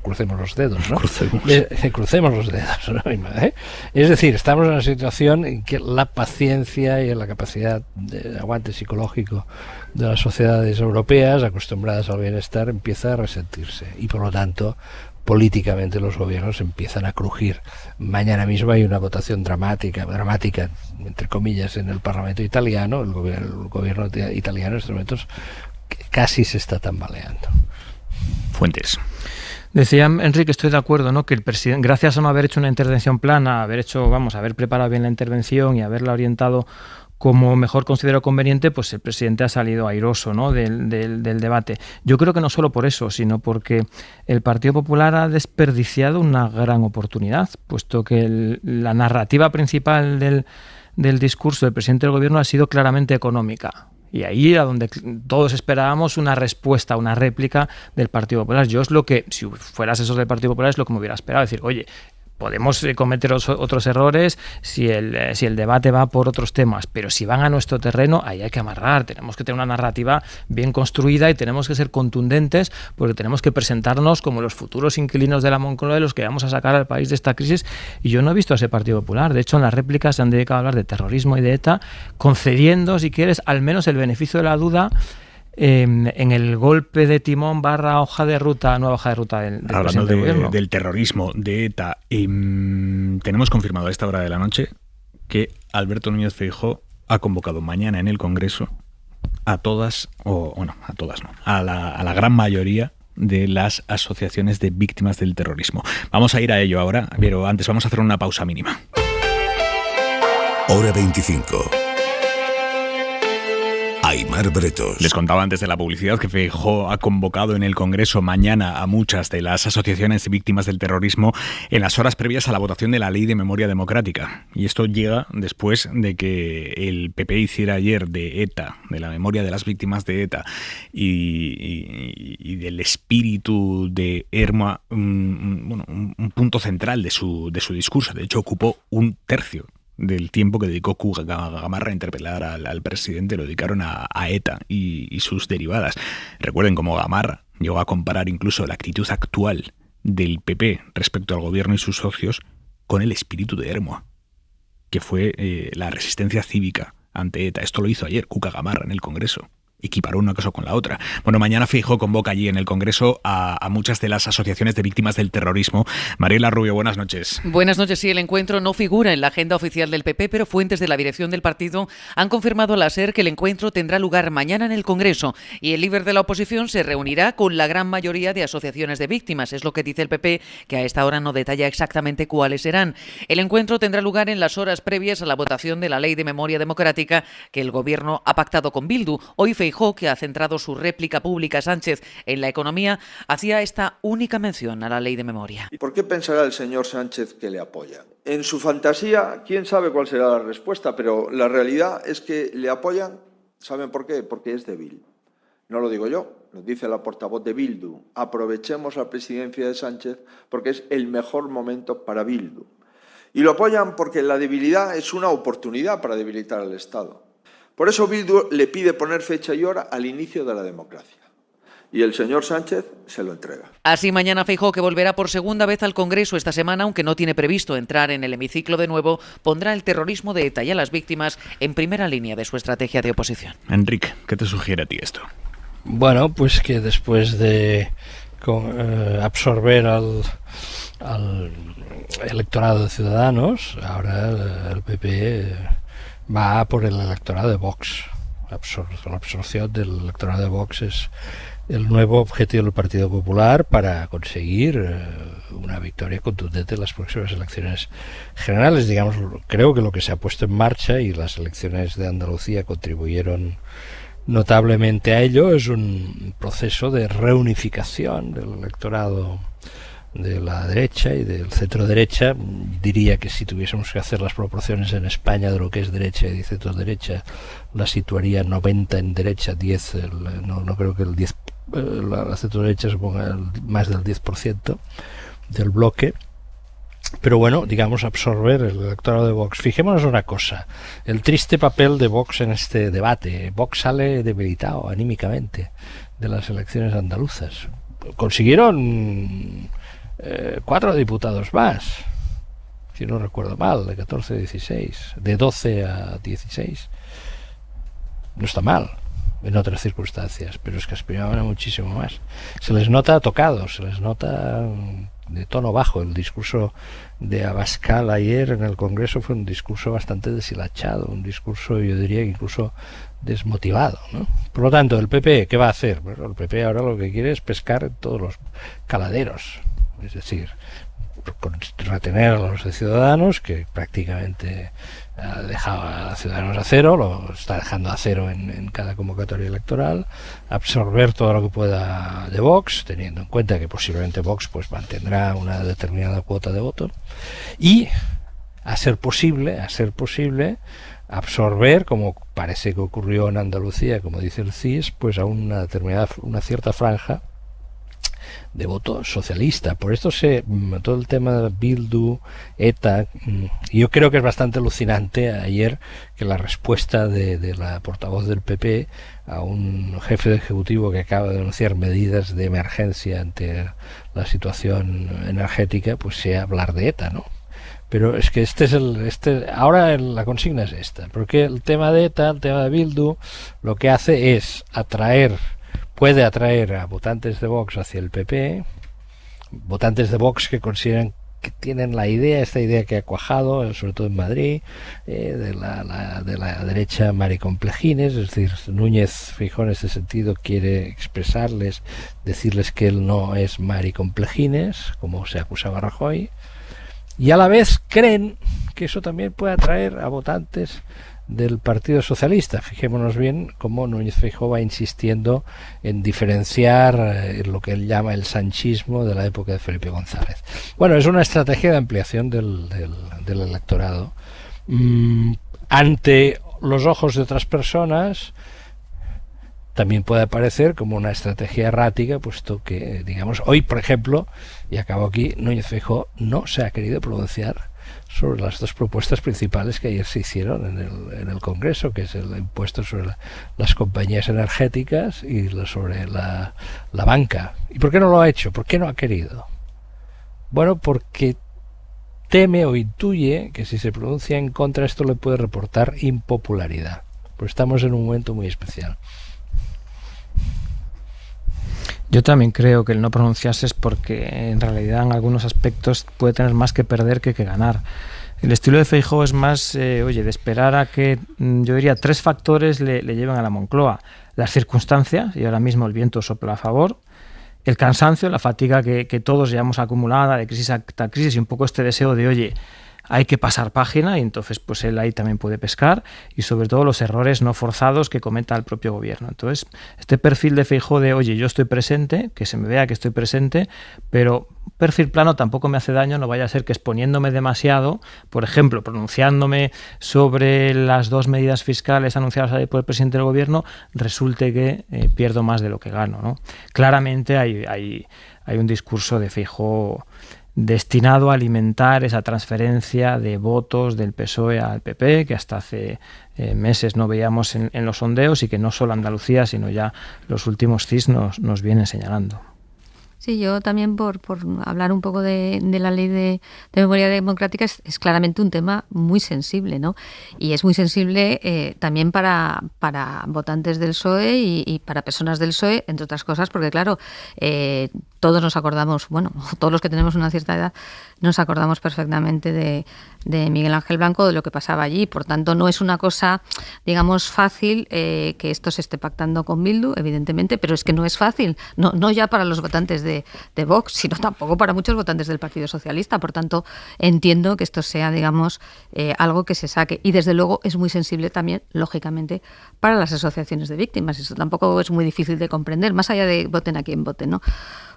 crucemos los dedos, ¿no? Crucemos los dedos, ¿no? Es decir, estamos en una situación en que la paciencia y la capacidad de aguante psicológico de las sociedades europeas acostumbradas al bienestar empieza a resentirse, y por lo tanto políticamente los gobiernos empiezan a crujir. Mañana mismo hay una votación dramática entre comillas, en el Parlamento italiano. El gobierno italiano en estos momentos casi se está tambaleando. Fuentes. Decía Enrique, estoy de acuerdo, ¿no? Que el presidente, gracias a no haber hecho una intervención plana, haber preparado bien la intervención y haberla orientado como mejor considero conveniente, pues el presidente ha salido airoso, ¿no? del debate. Yo creo que no solo por eso, sino porque el Partido Popular ha desperdiciado una gran oportunidad, puesto que la narrativa principal del discurso del presidente del gobierno ha sido claramente económica. Y ahí era donde todos esperábamos una respuesta, una réplica del Partido Popular. Yo es lo que, si fuera asesor del Partido Popular, es lo que me hubiera esperado, decir, oye, podemos cometer otros errores si el debate va por otros temas, pero si van a nuestro terreno, ahí hay que amarrar, tenemos que tener una narrativa bien construida y tenemos que ser contundentes, porque tenemos que presentarnos como los futuros inquilinos de la Moncloa, de los que vamos a sacar al país de esta crisis. Y yo no he visto a ese Partido Popular. De hecho, en las réplicas se han dedicado a hablar de terrorismo y de ETA, concediendo, si quieres, al menos el beneficio de la duda en el golpe de timón / nueva hoja de ruta del Hablando del gobierno. Del terrorismo, de ETA, tenemos confirmado a esta hora de la noche que Alberto Núñez Feijóo ha convocado mañana en el Congreso a la gran mayoría de las asociaciones de víctimas del terrorismo. Vamos a ir a ello ahora, pero antes vamos a hacer una pausa mínima. Hora 25. Aimar Bretos. Les contaba antes de la publicidad que Feijóo ha convocado en el Congreso mañana a muchas de las asociaciones de víctimas del terrorismo en las horas previas a la votación de la Ley de Memoria Democrática. Y esto llega después de que el PP hiciera ayer de ETA, de la memoria de las víctimas de ETA y del espíritu de Ermua, un punto central de su discurso. De hecho, ocupó un tercio del tiempo que dedicó Cuca Gamarra a interpelar al presidente, lo dedicaron a ETA y sus derivadas. Recuerden cómo Gamarra llegó a comparar incluso la actitud actual del PP respecto al gobierno y sus socios con el espíritu de Ermua, que fue la resistencia cívica ante ETA. Esto lo hizo ayer Cuca Gamarra en el Congreso. Equiparó una cosa con la otra. Bueno, mañana Feijóo convoca allí en el Congreso a muchas de las asociaciones de víctimas del terrorismo. Mariela Rubio, buenas noches. Buenas noches. Sí, el encuentro no figura en la agenda oficial del PP, pero fuentes de la dirección del partido han confirmado a la SER que el encuentro tendrá lugar mañana en el Congreso y el líder de la oposición se reunirá con la gran mayoría de asociaciones de víctimas. Es lo que dice el PP, que a esta hora no detalla exactamente cuáles serán. El encuentro tendrá lugar en las horas previas a la votación de la Ley de Memoria Democrática que el Gobierno ha pactado con Bildu. Hoy Feijóo, que ha centrado su réplica pública a Sánchez en la economía, hacía esta única mención a la Ley de Memoria. ¿Y por qué pensará el señor Sánchez que le apoyan? En su fantasía, quién sabe cuál será la respuesta, pero la realidad es que le apoyan. ¿Saben por qué? Porque es débil. No lo digo yo, lo dice la portavoz de Bildu. Aprovechemos la presidencia de Sánchez porque es el mejor momento para Bildu. Y lo apoyan porque la debilidad es una oportunidad para debilitar al Estado. Por eso Bildu le pide poner fecha y hora al inicio de la democracia. Y el señor Sánchez se lo entrega. Así mañana Feijóo, que volverá por segunda vez al Congreso esta semana, aunque no tiene previsto entrar en el hemiciclo de nuevo, pondrá el terrorismo de ETA y a las víctimas en primera línea de su estrategia de oposición. Enrique, ¿qué te sugiere a ti esto? Bueno, pues que después de absorber al electorado de Ciudadanos, ahora el PP va por el electorado de Vox. La absorción del electorado de Vox es el nuevo objetivo del Partido Popular para conseguir una victoria contundente en las próximas elecciones generales. Digamos, creo que lo que se ha puesto en marcha, y las elecciones de Andalucía contribuyeron notablemente a ello, es un proceso de reunificación del electorado de la derecha y del centro derecha. Diría que si tuviésemos que hacer las proporciones en España de lo que es derecha y centro derecha, la situaría 90 en derecha, 10, no creo que el 10, la centro derecha suponga más del 10% del bloque. Pero bueno, digamos, absorber el electorado de Vox. Fijémonos una cosa, el triste papel de Vox en este debate. Vox sale debilitado anímicamente de las elecciones andaluzas. Consiguieron 4 diputados más, si no recuerdo mal, de 14 a 16, de 12 a 16. No está mal en otras circunstancias, pero es que aspiraban a muchísimo más. Se les nota tocados, se les nota de tono bajo. El discurso de Abascal ayer en el Congreso fue un discurso bastante deshilachado, un discurso, yo diría que incluso desmotivado, ¿no? Por lo tanto, el PP, ¿qué va a hacer? Bueno, el PP ahora lo que quiere es pescar en todos los caladeros, es decir, retener a los de Ciudadanos, que prácticamente ha dejado a Ciudadanos a cero, lo está dejando a cero en cada convocatoria electoral, absorber todo lo que pueda de Vox, teniendo en cuenta que posiblemente Vox pues mantendrá una determinada cuota de voto, y a ser posible absorber, como parece que ocurrió en Andalucía, como dice el CIS, pues a una cierta franja de voto socialista. Por esto todo el tema de Bildu, ETA, yo creo que es bastante alucinante ayer que la respuesta de la portavoz del PP a un jefe de ejecutivo que acaba de anunciar medidas de emergencia ante la situación energética, pues sea hablar de ETA, ¿no? Pero es que ahora la consigna es esta, porque el tema de ETA, el tema de Bildu, lo que hace es puede atraer a votantes de Vox hacia el PP, votantes de Vox que consideran que tienen esta idea que ha cuajado, sobre todo en Madrid, de la derecha maricomplejines, es decir, Núñez Feijóo en ese sentido quiere decirles que él no es maricomplejines, como se acusaba a Rajoy, y a la vez creen que eso también puede atraer a votantes del Partido Socialista. Fijémonos bien cómo Núñez Feijóo va insistiendo en diferenciar lo que él llama el sanchismo de la época de Felipe González. Bueno, es una estrategia de ampliación del electorado ante los ojos de otras personas. También puede aparecer como una estrategia errática, puesto que, digamos, hoy, por ejemplo, y acabo aquí, Núñez Feijóo no se ha querido pronunciar sobre las dos propuestas principales que ayer se hicieron en el Congreso, que es el impuesto sobre las compañías energéticas y sobre la banca. ¿Y por qué no lo ha hecho? ¿Por qué no ha querido? Bueno, porque teme o intuye que si se pronuncia en contra esto le puede reportar impopularidad. Pues estamos en un momento muy especial. Yo también creo que el no pronunciarse es porque en realidad en algunos aspectos puede tener más que perder que ganar. El estilo de Feijóo es más, de esperar a que, yo diría, 3 factores le lleven a la Moncloa. Las circunstancias, y ahora mismo el viento sopla a favor, el cansancio, la fatiga que todos llevamos acumulada de crisis a crisis y un poco este deseo de, hay que pasar página, y entonces pues él ahí también puede pescar, y sobre todo los errores no forzados que cometa el propio gobierno. Entonces, este perfil de Feijóo de, yo estoy presente, que se me vea que estoy presente, pero perfil plano tampoco me hace daño, no vaya a ser que exponiéndome demasiado, por ejemplo, pronunciándome sobre las 2 medidas fiscales anunciadas ahí por el presidente del gobierno, resulte que pierdo más de lo que gano, ¿no? Claramente hay un discurso de Feijóo destinado a alimentar esa transferencia de votos del PSOE al PP, que hasta hace meses no veíamos en los sondeos, y que no solo Andalucía, sino ya los últimos CIS nos vienen señalando. Sí, yo también por hablar un poco de la ley de memoria democrática, es claramente un tema muy sensible, ¿no? Y es muy sensible también para votantes del PSOE y para personas del PSOE, entre otras cosas, porque claro, todos nos acordamos, todos los que tenemos una cierta edad, nos acordamos perfectamente de Miguel Ángel Blanco, de lo que pasaba allí. Por tanto, no es una cosa, digamos, fácil que esto se esté pactando con Bildu, evidentemente, pero es que no es fácil, no ya para los votantes de Vox, sino tampoco para muchos votantes del Partido Socialista. Por tanto, entiendo que esto sea, digamos, algo que se saque. Y desde luego es muy sensible también, lógicamente, para las asociaciones de víctimas. Esto tampoco es muy difícil de comprender, más allá de voten a quien voten, ¿no?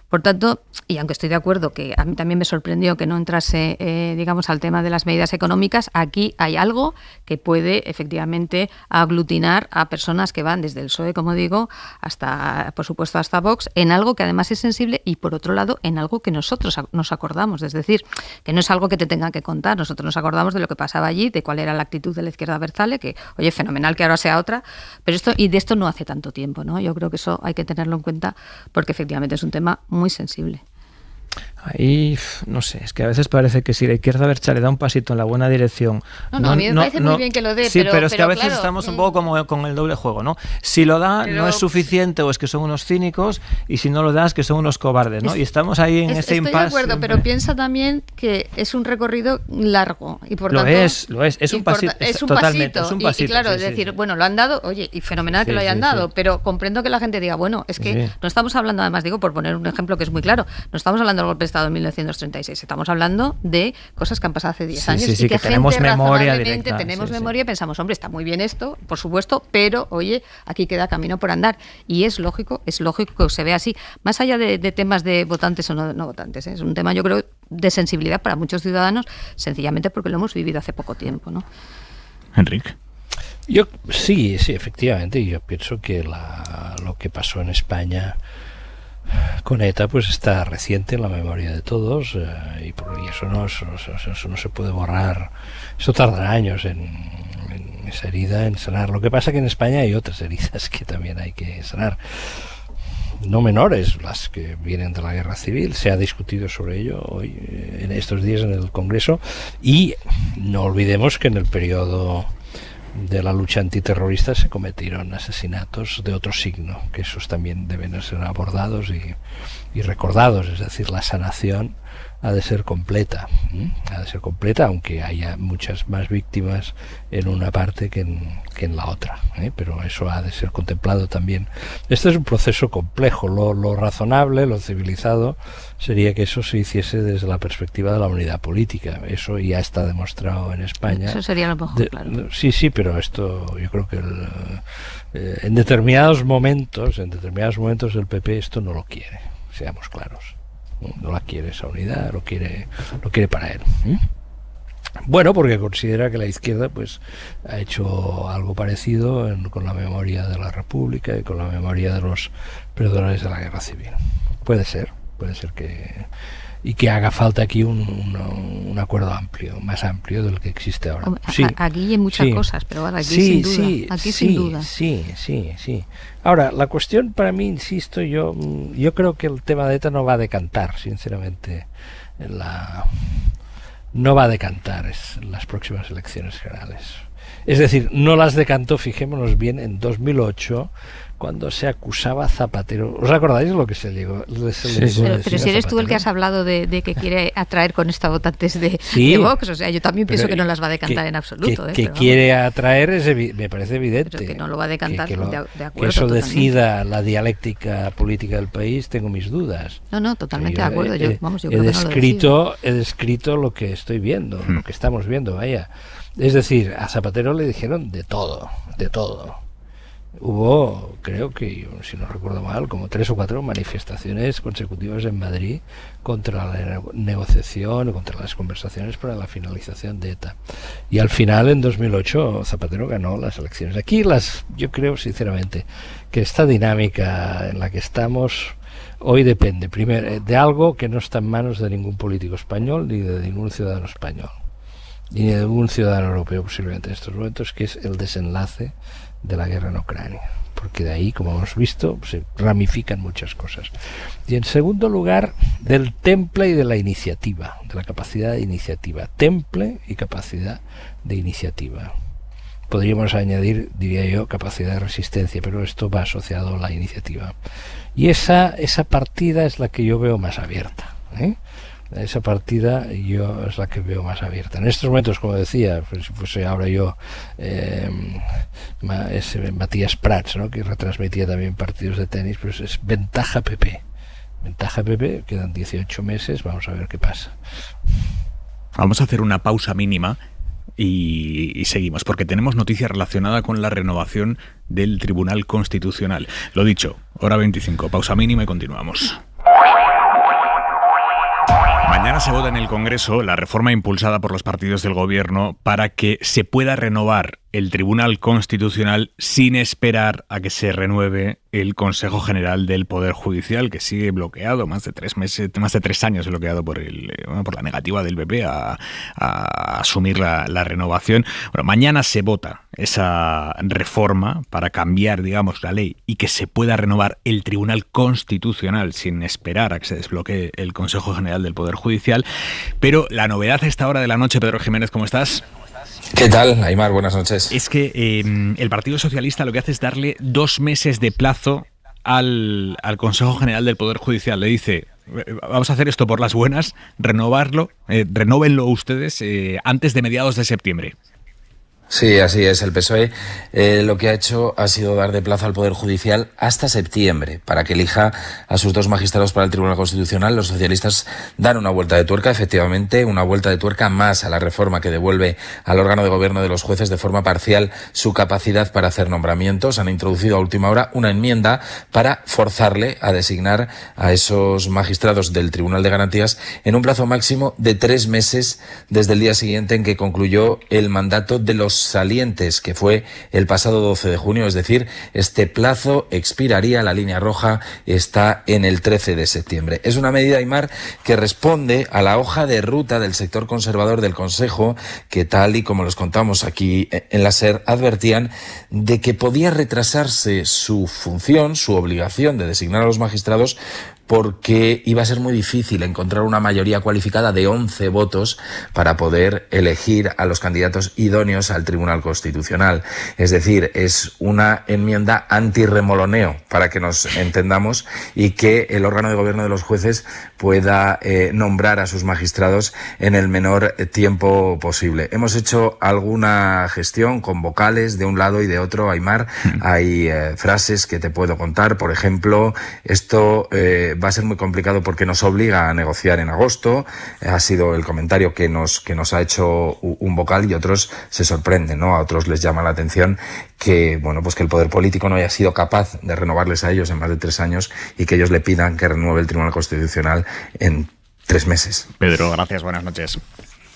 Por tanto, y aunque estoy de acuerdo que a mí también me sorprendió que no entrase, digamos, al tema de las medidas económicas, aquí hay algo que puede efectivamente aglutinar a personas que van desde el PSOE, como digo, hasta, por supuesto, hasta Vox, en algo que además es sensible y, por otro lado, en algo que nosotros nos acordamos. Es decir, que no es algo que te tengan que contar. Nosotros nos acordamos de lo que pasaba allí, de cuál era la actitud de la izquierda abertzale, que, oye, fenomenal que ahora sea otra, pero de esto no hace tanto tiempo, ¿no? Yo creo que eso hay que tenerlo en cuenta porque efectivamente es un tema muy sensible. Ahí, no sé, es que a veces parece que si la izquierda abertzale da un pasito en la buena dirección... No, a mí me parece muy bien que lo dé, sí, pero es que a veces claro, estamos un poco como con el doble juego, ¿no? Si lo da, no es suficiente, o es que son unos cínicos, y si no lo da, es que son unos cobardes, ¿no? Y estamos ahí en ese impasse. Estoy de acuerdo, pero piensa también que es un recorrido largo, y por tanto... Es un pasito, totalmente, es un pasito. Y claro, es decir, bueno, lo han dado, oye, y fenomenal que lo hayan dado, pero comprendo que la gente diga, bueno, es que no estamos hablando, además digo, por poner un ejemplo que es muy claro, no estamos hablando del golpe de Estado en 1936, estamos hablando de cosas que han pasado hace 10 años y que tenemos memoria directa. Tenemos memoria y pensamos, hombre, está muy bien esto, por supuesto, pero oye, aquí queda camino por andar. Y es lógico que se vea así, más allá de temas de votantes o no votantes, ¿eh? Es un tema, yo creo, de sensibilidad para muchos ciudadanos, sencillamente porque lo hemos vivido hace poco tiempo, ¿no? Enrique. Sí, efectivamente. Yo pienso que lo que pasó en España con ETA pues está reciente en la memoria de todos, y eso no se puede borrar. Eso tardará años en esa herida, en sanar. Lo que pasa que en España hay otras heridas que también hay que sanar, no menores, las que vienen de la guerra civil. Se ha discutido sobre ello hoy, en estos días, en el Congreso, y no olvidemos que en el periodo de la lucha antiterrorista se cometieron asesinatos de otro signo, que esos también deben ser abordados y recordados. Es decir, la sanación ha de ser completa, aunque haya muchas más víctimas en una parte que en la otra, pero eso ha de ser contemplado también. Este es un proceso complejo. Lo razonable, lo civilizado sería que eso se hiciese desde la perspectiva de la unidad política. Eso ya está demostrado en España. Eso sería lo mejor, claro. Sí, pero esto yo creo que en determinados momentos el PP esto no lo quiere, seamos claros. No la quiere esa unidad, lo quiere para él. Bueno, porque considera que la izquierda pues ha hecho algo parecido con la memoria de la República y con la memoria de los perdedores de la Guerra Civil. Puede ser que haga falta aquí un acuerdo amplio, más amplio del que existe ahora. Sí, aquí hay muchas cosas, pero bueno, aquí sin duda. Sí. Ahora, la cuestión para mí, insisto, yo creo que el tema de ETA no va a decantar, sinceramente, no va a decantar en las próximas elecciones generales. Es decir, no las decantó, fijémonos bien, en 2008, cuando se acusaba a Zapatero. ¿Os acordáis de lo que se llegó? Pero si eres tú el que has hablado de que quiere atraer con esta votantes de Vox, o sea, yo también pienso que no las va a decantar en absoluto. Que quiere atraer, me parece evidente. Pero que no lo va a decantar, de acuerdo. Que eso decida la dialéctica política del país, tengo mis dudas. No, totalmente de acuerdo. Yo he descrito lo que estoy viendo, lo que estamos viendo, vaya. Es decir, a Zapatero le dijeron de todo. Hubo, creo que, si no recuerdo mal, como 3 o 4 manifestaciones consecutivas en Madrid contra la negociación, contra las conversaciones para la finalización de ETA. Y al final, en 2008, Zapatero ganó las elecciones. Aquí yo creo, sinceramente, que esta dinámica en la que estamos hoy depende, primero, de algo que no está en manos de ningún político español ni de ningún ciudadano español, ni de ningún ciudadano europeo posiblemente en estos momentos, que es el desenlace de la guerra en Ucrania, porque de ahí, como hemos visto, se ramifican muchas cosas. Y en segundo lugar, del temple y de la iniciativa, de la capacidad de iniciativa, temple y capacidad de iniciativa. Podríamos añadir, diría yo, capacidad de resistencia, pero esto va asociado a la iniciativa. Y esa partida es la que yo veo más abierta, Esa partida es la que veo más abierta. En estos momentos, como decía, pues, si fuese ahora yo Matías Prats, que retransmitía también partidos de tenis, pues es ventaja PP. Quedan 18 meses, vamos a ver qué pasa. Vamos a hacer una pausa mínima y seguimos, porque tenemos noticia relacionada con la renovación del Tribunal Constitucional. Lo dicho, hora 25, pausa mínima y continuamos. Mañana se vota en el Congreso la reforma impulsada por los partidos del Gobierno para que se pueda renovar el Tribunal Constitucional sin esperar a que se renueve el Consejo General del Poder Judicial, que sigue bloqueado, más de 3 años bloqueado por la negativa del PP a asumir la renovación. Bueno, mañana se vota esa reforma para cambiar, digamos, la ley y que se pueda renovar el Tribunal Constitucional sin esperar a que se desbloquee el Consejo General del Poder Judicial. Pero la novedad a esta hora de la noche, Pedro Jiménez, ¿cómo estás? ¿Qué tal, Aimar? Buenas noches. Es que el Partido Socialista lo que hace es darle 2 meses de plazo al Consejo General del Poder Judicial. Le dice, vamos a hacer esto por las buenas, renóvenlo ustedes antes de mediados de septiembre. Sí, así es. El PSOE lo que ha hecho ha sido dar de plazo al Poder Judicial hasta septiembre para que elija a sus 2 magistrados para el Tribunal Constitucional. Los socialistas dan una vuelta de tuerca, efectivamente, una vuelta de tuerca más a la reforma que devuelve al órgano de gobierno de los jueces de forma parcial su capacidad para hacer nombramientos. Han introducido a última hora una enmienda para forzarle a designar a esos magistrados del Tribunal de Garantías en un plazo máximo de 3 meses desde el día siguiente en que concluyó el mandato de los salientes, que fue el pasado 12 de junio, es decir, este plazo expiraría, la línea roja está en el 13 de septiembre. Es una medida, Aimar, que responde a la hoja de ruta del sector conservador del Consejo, que tal y como los contamos aquí en la SER, advertían de que podía retrasarse su función, su obligación de designar a los magistrados, porque iba a ser muy difícil encontrar una mayoría cualificada de 11 votos para poder elegir a los candidatos idóneos al Tribunal Constitucional. Es decir, es una enmienda antirremoloneo, para que nos entendamos, y que el órgano de gobierno de los jueces pueda nombrar a sus magistrados en el menor tiempo posible. Hemos hecho alguna gestión con vocales de un lado y de otro, Aimar. Hay frases que te puedo contar. Por ejemplo, esto va a ser muy complicado porque nos obliga a negociar en agosto. Ha sido el comentario que nos ha hecho un vocal, y otros se sorprenden, ¿no? A otros les llama la atención que, bueno, pues que el poder político no haya sido capaz de renovarles a ellos en más de 3 años y que ellos le pidan que renueve el Tribunal Constitucional en 3 meses. Pedro, gracias, buenas noches.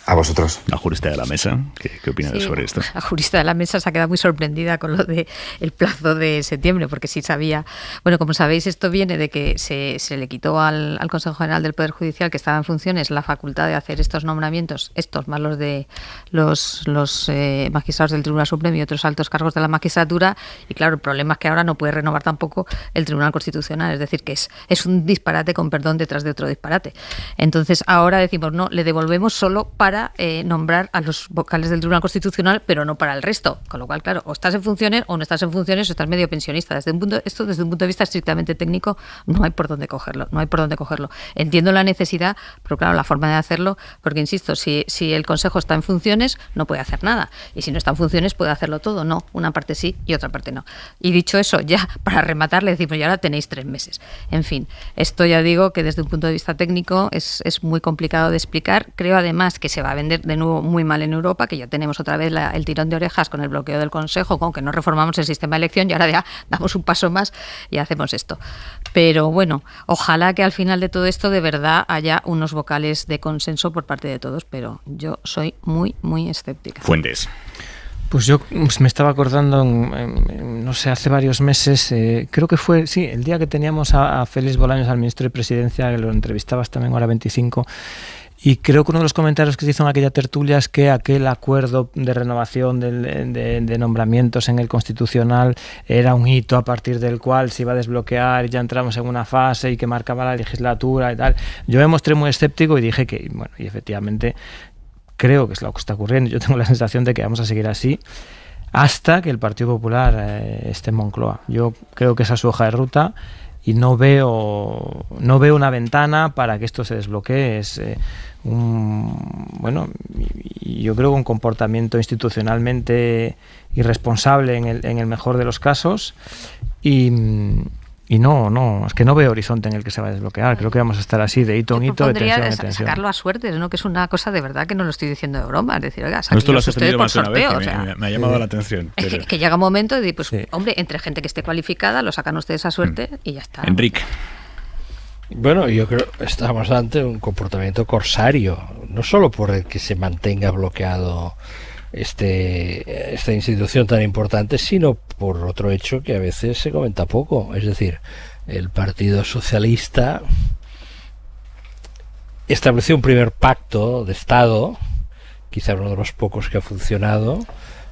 A vosotros. La jurista de la mesa, ¿qué opinas sobre esto? La jurista de la mesa se ha quedado muy sorprendida con lo de el plazo de septiembre, porque sí sabía. Bueno, como sabéis, esto viene de que se le quitó al Consejo General del Poder Judicial, que estaba en funciones, la facultad de hacer estos nombramientos, estos más los de los magistrados del Tribunal Supremo y otros altos cargos de la magistratura. Y claro, el problema es que ahora no puede renovar tampoco el Tribunal Constitucional, es decir, que es un disparate con perdón detrás de otro disparate. Entonces ahora decimos, no, le devolvemos solo para nombrar a los vocales del Tribunal Constitucional, pero no para el resto. Con lo cual, claro, o estás en funciones o no estás en funciones o estás medio pensionista. Desde un punto de vista estrictamente técnico, no hay por dónde cogerlo. Entiendo la necesidad, pero claro, la forma de hacerlo, porque insisto, si el Consejo está en funciones, no puede hacer nada. Y si no está en funciones, puede hacerlo todo. No, una parte sí y otra parte no. Y dicho eso, ya para rematar, le decimos, y ahora tenéis 3 meses. En fin, esto ya digo que desde un punto de vista técnico es muy complicado de explicar. Creo además que se va a vender de nuevo muy mal en Europa, que ya tenemos otra vez el tirón de orejas con el bloqueo del Consejo, con que no reformamos el sistema de elección, y ahora ya damos un paso más y hacemos esto. Pero bueno, ojalá que al final de todo esto de verdad haya unos vocales de consenso por parte de todos, pero yo soy muy, muy escéptica. Fuentes. Pues yo me estaba acordando, no sé, hace varios meses, creo que fue, sí, el día que teníamos a Félix Bolaños, al ministro de Presidencia, que lo entrevistabas también Hora 25, y creo que uno de los comentarios que se hizo en aquella tertulia es que aquel acuerdo de renovación de nombramientos en el Constitucional era un hito a partir del cual se iba a desbloquear y ya entramos en una fase y que marcaba la legislatura y tal. Yo me mostré muy escéptico y dije que, bueno, y efectivamente creo que es lo que está ocurriendo. Yo tengo la sensación de que vamos a seguir así hasta que el Partido Popular esté en Moncloa. Yo creo que esa es su hoja de ruta y no veo una ventana para que esto se desbloquee. Es yo creo que un comportamiento institucionalmente irresponsable en el mejor de los casos, y no, es que no veo horizonte en el que se va a desbloquear. Creo que vamos a estar así de hito en hito, de tensión en tensión. Sacarlo a suertes, ¿no? Que es una cosa de verdad que no lo estoy diciendo de broma. Es decir, oiga, sáquenlos ustedes por sorteo. Me ha llamado la atención. Pero... que llega un momento de, pues, hombre, entre gente que esté cualificada, lo sacan ustedes a suerte y ya está. Enrique. Bueno, yo creo que estamos ante un comportamiento corsario, no solo por el que se mantenga bloqueado esta institución tan importante, sino por otro hecho que a veces se comenta poco. Es decir, el Partido Socialista estableció un primer pacto de Estado, quizá uno de los pocos que ha funcionado,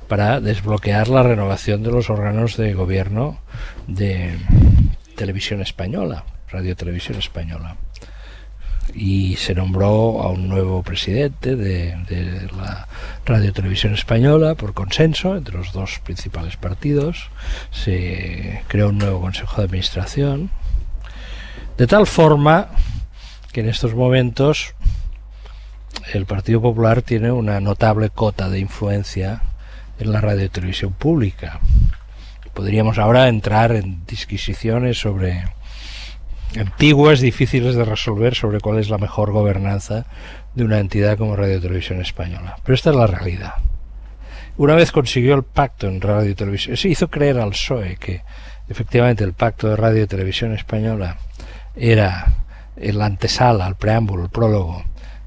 para desbloquear la renovación de los órganos de gobierno de Televisión Española, Radio Televisión Española. Y se nombró a un nuevo presidente de la Radio Televisión Española por consenso entre los dos principales partidos. Se creó un nuevo Consejo de Administración, de tal forma que en estos momentos el Partido Popular tiene una notable cota de influencia en la radio y televisión pública. Podríamos ahora entrar en disquisiciones sobre antiguas, difíciles de resolver, sobre cuál es la mejor gobernanza de una entidad como Radio y Televisión Española. Pero esta es la realidad. Una vez consiguió el pacto en Radio y Televisión, se hizo creer al PSOE que efectivamente el pacto de Radio y Televisión Española era el antesala, el preámbulo, el prólogo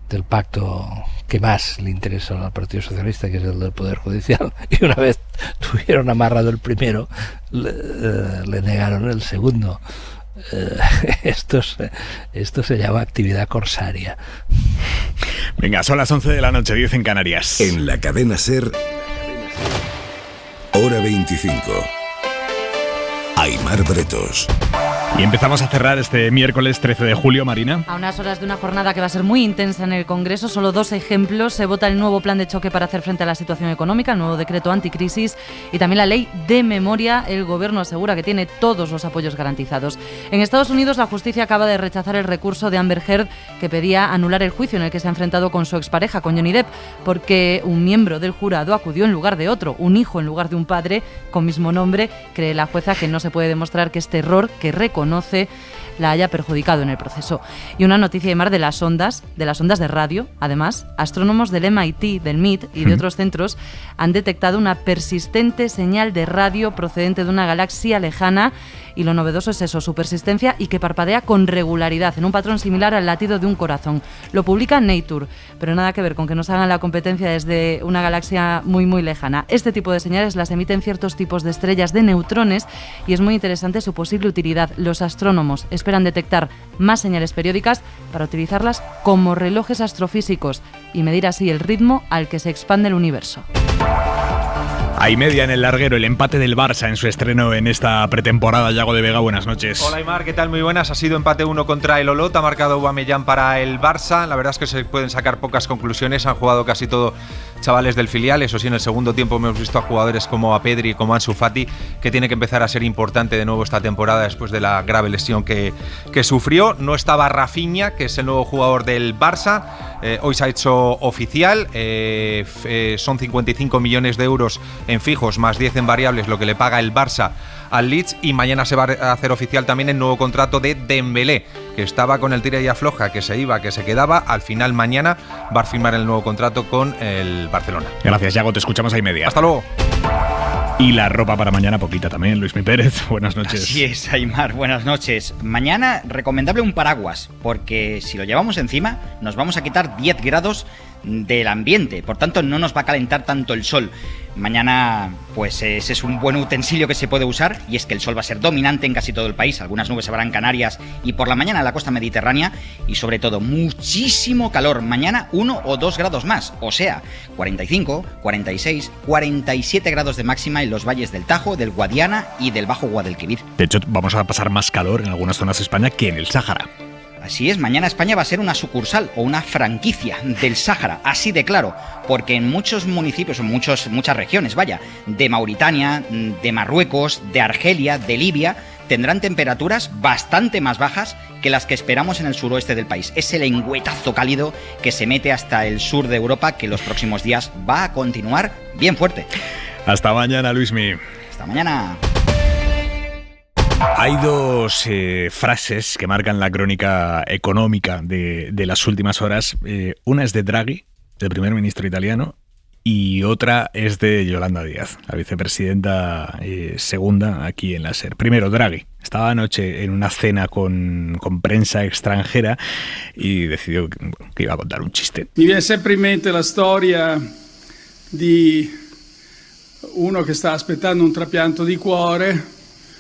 del pacto que más le interesa al Partido Socialista, que es el del Poder Judicial, y una vez tuvieron amarrado el primero, le negaron el segundo. Esto se llama actividad corsaria. Venga, son las 11 de la noche, 10 en Canarias. En la cadena SER, hora 25. Aimar Bretos. Y empezamos a cerrar este miércoles 13 de julio, Marina. A unas horas de una jornada que va a ser muy intensa en el Congreso, solo 2 ejemplos. Se vota el nuevo plan de choque para hacer frente a la situación económica, el nuevo decreto anticrisis y también la ley de memoria. El Gobierno asegura que tiene todos los apoyos garantizados. En Estados Unidos, la justicia acaba de rechazar el recurso de Amber Heard que pedía anular el juicio en el que se ha enfrentado con su expareja, con Johnny Depp, porque un miembro del jurado acudió en lugar de otro, un hijo en lugar de un padre con mismo nombre. Cree la jueza que no se puede demostrar que este error, que reconoce, la haya perjudicado en el proceso. Y una noticia de mar de las ondas de radio. Además, astrónomos del MIT, del MIT y de otros centros han detectado una persistente señal de radio procedente de una galaxia lejana, y lo novedoso es eso, su persistencia, y que parpadea con regularidad, en un patrón similar al latido de un corazón. Lo publica Nature, pero nada que ver con que nos hagan la competencia desde una galaxia muy muy lejana. Este tipo de señales las emiten ciertos tipos de estrellas de neutrones y es muy interesante su posible utilidad. Los astrónomos esperan detectar más señales periódicas para utilizarlas como relojes astrofísicos y medir así el ritmo al que se expande el universo. Hay media en el larguero, el empate del Barça en su estreno en esta pretemporada. Yago de Vega, buenas noches. Hola Aimar, ¿qué tal? Muy buenas. Ha sido empate 1 contra el Olot, ha marcado Aubameyang para el Barça. La verdad es que se pueden sacar pocas conclusiones, han jugado casi todo chavales del filial. Eso sí, en el segundo tiempo hemos visto a jugadores como a Pedri y como a Ansu Fati, que tiene que empezar a ser importante de nuevo esta temporada después de la grave lesión que sufrió. No estaba Rafinha, que es el nuevo jugador del Barça. Hoy se ha hecho oficial, son 55 millones de euros en fijos más 10 en variables lo que le paga el Barça al Leeds, y mañana se va a hacer oficial también el nuevo contrato de Dembélé, que estaba con el tira y afloja, que se iba, que se quedaba. Al final mañana va a firmar el nuevo contrato con el Barcelona. Gracias, Yago, te escuchamos ahí media. Hasta luego. Y la ropa para mañana poquita también, Luismi Pérez, buenas noches. Así es, Aimar, buenas noches. Mañana recomendable un paraguas, porque si lo llevamos encima nos vamos a quitar 10 grados del ambiente, por tanto no nos va a calentar tanto el sol. Mañana pues ese es un buen utensilio que se puede usar, y es que el sol va a ser dominante en casi todo el país. Algunas nubes se verán en Canarias y por la mañana en la costa mediterránea, y sobre todo muchísimo calor. Mañana 1 o 2 grados más, o sea, 45, 46, 47 grados de máxima en los valles del Tajo, del Guadiana y del Bajo Guadalquivir. De hecho, vamos a pasar más calor en algunas zonas de España que en el Sáhara. Así es, mañana España va a ser una sucursal o una franquicia del Sáhara, así de claro, porque en muchos municipios, en muchas regiones, de Mauritania, de Marruecos, de Argelia, de Libia, tendrán temperaturas bastante más bajas que las que esperamos en el suroeste del país. Es el lengüetazo cálido que se mete hasta el sur de Europa, que los próximos días va a continuar bien fuerte. Hasta mañana, Luismi. Hasta mañana. Hay dos frases que marcan la crónica económica de las últimas horas. Una es de Draghi, el primer ministro italiano, y otra es de Yolanda Díaz, la vicepresidenta segunda aquí en la SER. Primero, Draghi. Estaba anoche en una cena con prensa extranjera y decidió que iba a contar un chiste. Mi viene sempre in mente la storia di uno che sta aspettando un trapianto di cuore.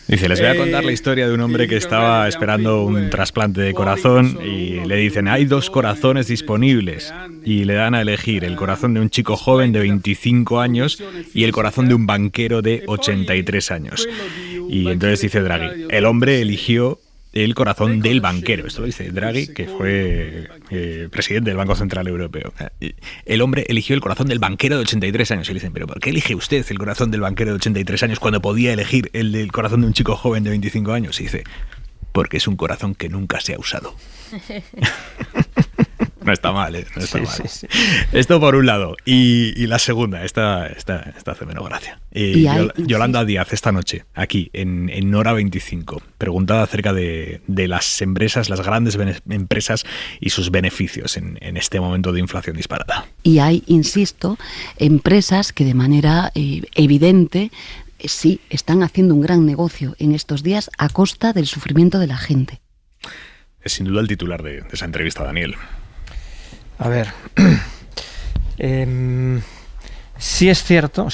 Dice, les voy a contar la historia de un hombre que estaba esperando un trasplante de corazón y le dicen, hay 2 corazones disponibles, y le dan a elegir el corazón de un chico joven de 25 años y el corazón de un banquero de 83 años. Y entonces dice Draghi, el hombre eligió el corazón del banquero. Esto lo dice Draghi, que fue presidente del Banco Central Europeo. El hombre eligió el corazón del banquero de 83 años. Y le dicen, ¿pero por qué elige usted el corazón del banquero de 83 años cuando podía elegir el del corazón de un chico joven de 25 años? Y dice, porque es un corazón que nunca se ha usado. No está mal, ¿eh? No está mal. Sí. Esto por un lado. Y la segunda, esta hace menos gracia. Yolanda Díaz, esta noche, aquí, en Hora 25, preguntada acerca de las empresas, las grandes empresas y sus beneficios en este momento de inflación disparada. Y hay, insisto, empresas que de manera evidente sí están haciendo un gran negocio en estos días a costa del sufrimiento de la gente. Es sin duda el titular de esa entrevista, Daniel. A ver, Sí es cierto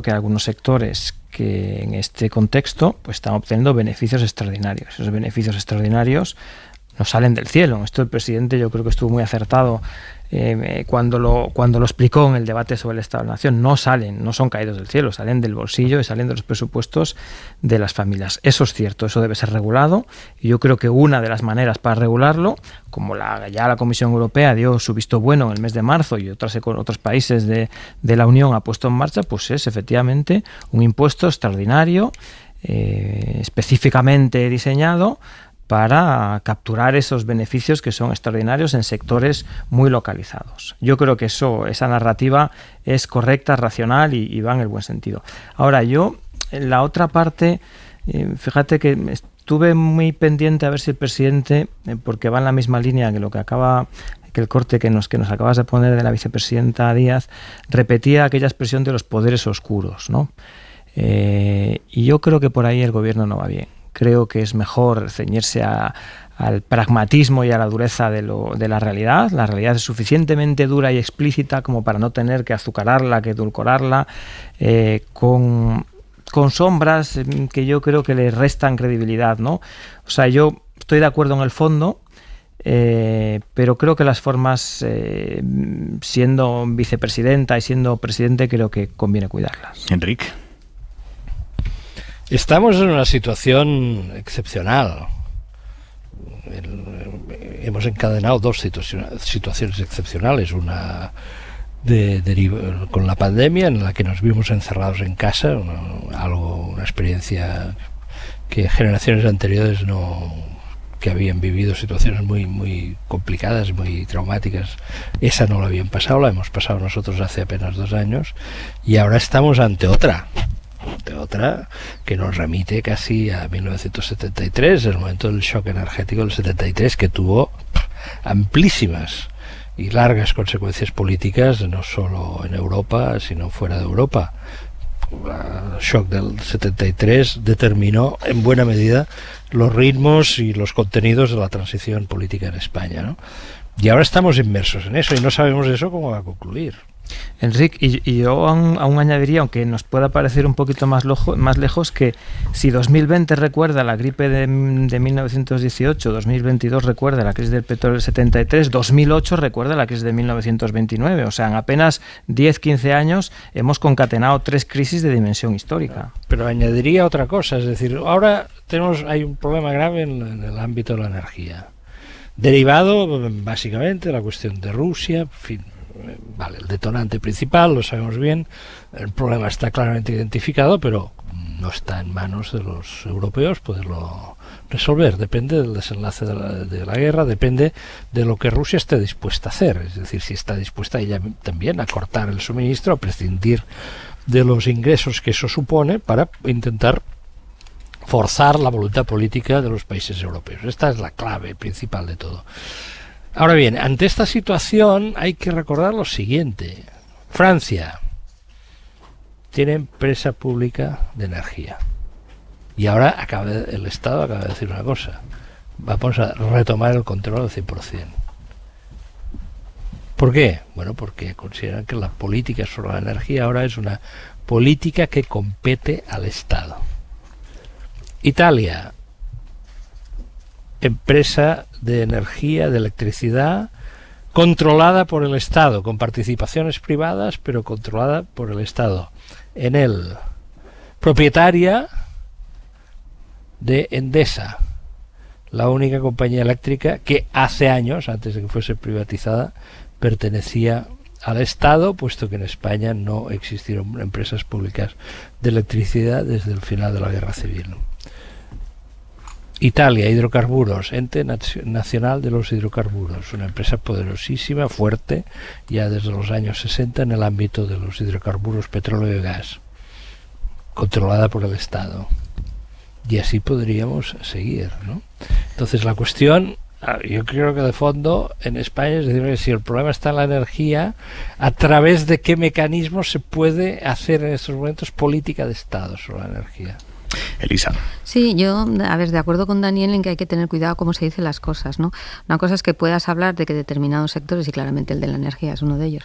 que hay algunos sectores que en este contexto pues están obteniendo beneficios extraordinarios. Esos beneficios extraordinarios no salen del cielo. Esto el presidente yo creo que estuvo muy acertado cuando lo explicó en el debate sobre el Estado de la Nación. No son caídos del cielo, salen del bolsillo y salen de los presupuestos de las familias. Eso es cierto, eso debe ser regulado, y yo creo que una de las maneras para regularlo, como ya la Comisión Europea dio su visto bueno en el mes de marzo y otros países de la Unión ha puesto en marcha, pues es efectivamente un impuesto extraordinario, específicamente diseñado para capturar esos beneficios que son extraordinarios en sectores muy localizados. Yo creo que esa narrativa es correcta, racional y va en el buen sentido. Ahora, yo, en la otra parte, fíjate que estuve muy pendiente a ver si el presidente, porque va en la misma línea que que el corte que nos acabas de poner de la vicepresidenta Díaz, repetía aquella expresión de los poderes oscuros, ¿no? Y yo creo que por ahí el gobierno no va bien. Creo que es mejor ceñirse al pragmatismo y a la dureza de la realidad. La realidad es suficientemente dura y explícita como para no tener que azucararla, que edulcorarla, con sombras que yo creo que le restan credibilidad, ¿no? O sea, yo estoy de acuerdo en el fondo, pero creo que las formas, siendo vicepresidenta y siendo presidente, creo que conviene cuidarlas. Enrique. Estamos en una situación excepcional. Hemos encadenado dos situaciones excepcionales. Una con la pandemia, en la que nos vimos encerrados en casa, una experiencia que generaciones anteriores que habían vivido situaciones muy, muy complicadas, muy traumáticas, esa no la habían pasado, la hemos pasado nosotros hace apenas 2 años, y ahora estamos ante otra que nos remite casi a 1973, el momento del shock energético del 73, que tuvo amplísimas y largas consecuencias políticas, no solo en Europa, sino fuera de Europa. El shock del 73 determinó en buena medida los ritmos y los contenidos de la transición política en España, ¿no? Y ahora estamos inmersos en eso y no sabemos eso cómo va a concluir. Enrique, y yo aún añadiría, aunque nos pueda parecer un poquito más lejos, que si 2020 recuerda la gripe de 1918, 2022 recuerda la crisis del petróleo del 73, 2008 recuerda la crisis de 1929. O sea, en apenas 10-15 años hemos concatenado 3 crisis de dimensión histórica. Pero añadiría otra cosa, es decir, ahora hay un problema grave en el ámbito de la energía, derivado básicamente de la cuestión de Rusia, en fin. Vale, el detonante principal, lo sabemos bien, el problema está claramente identificado, pero no está en manos de los europeos poderlo resolver. Depende del desenlace de la guerra, depende de lo que Rusia esté dispuesta a hacer, es decir, si está dispuesta ella también a cortar el suministro, a prescindir de los ingresos que eso supone para intentar forzar la voluntad política de los países europeos. Esta es la clave principal de todo. Ahora bien, ante esta situación hay que recordar lo siguiente. Francia tiene empresa pública de energía. Y ahora el Estado acaba de decir una cosa. Vamos a retomar el control al 100%. ¿Por qué? Bueno, porque consideran que la política sobre la energía ahora es una política que compete al Estado. Italia, empresa de energía, de electricidad, controlada por el Estado, con participaciones privadas, pero controlada por el Estado. Enel, propietaria de Endesa, la única compañía eléctrica que hace años, antes de que fuese privatizada, pertenecía al Estado, puesto que en España no existieron empresas públicas de electricidad desde el final de la Guerra Civil. Italia, hidrocarburos, ente nacional de los hidrocarburos, una empresa poderosísima, fuerte, ya desde los años 60 en el ámbito de los hidrocarburos, petróleo y gas, controlada por el Estado. Y así podríamos seguir, ¿no? Entonces la cuestión, yo creo que de fondo en España es decir, que si el problema está en la energía, ¿a través de qué mecanismos se puede hacer en estos momentos política de Estado sobre la energía? Elisa. Sí, yo, a ver, de acuerdo con Daniel en que hay que tener cuidado cómo se dicen las cosas, ¿no? Una cosa es que puedas hablar de que determinados sectores, y claramente el de la energía es uno de ellos,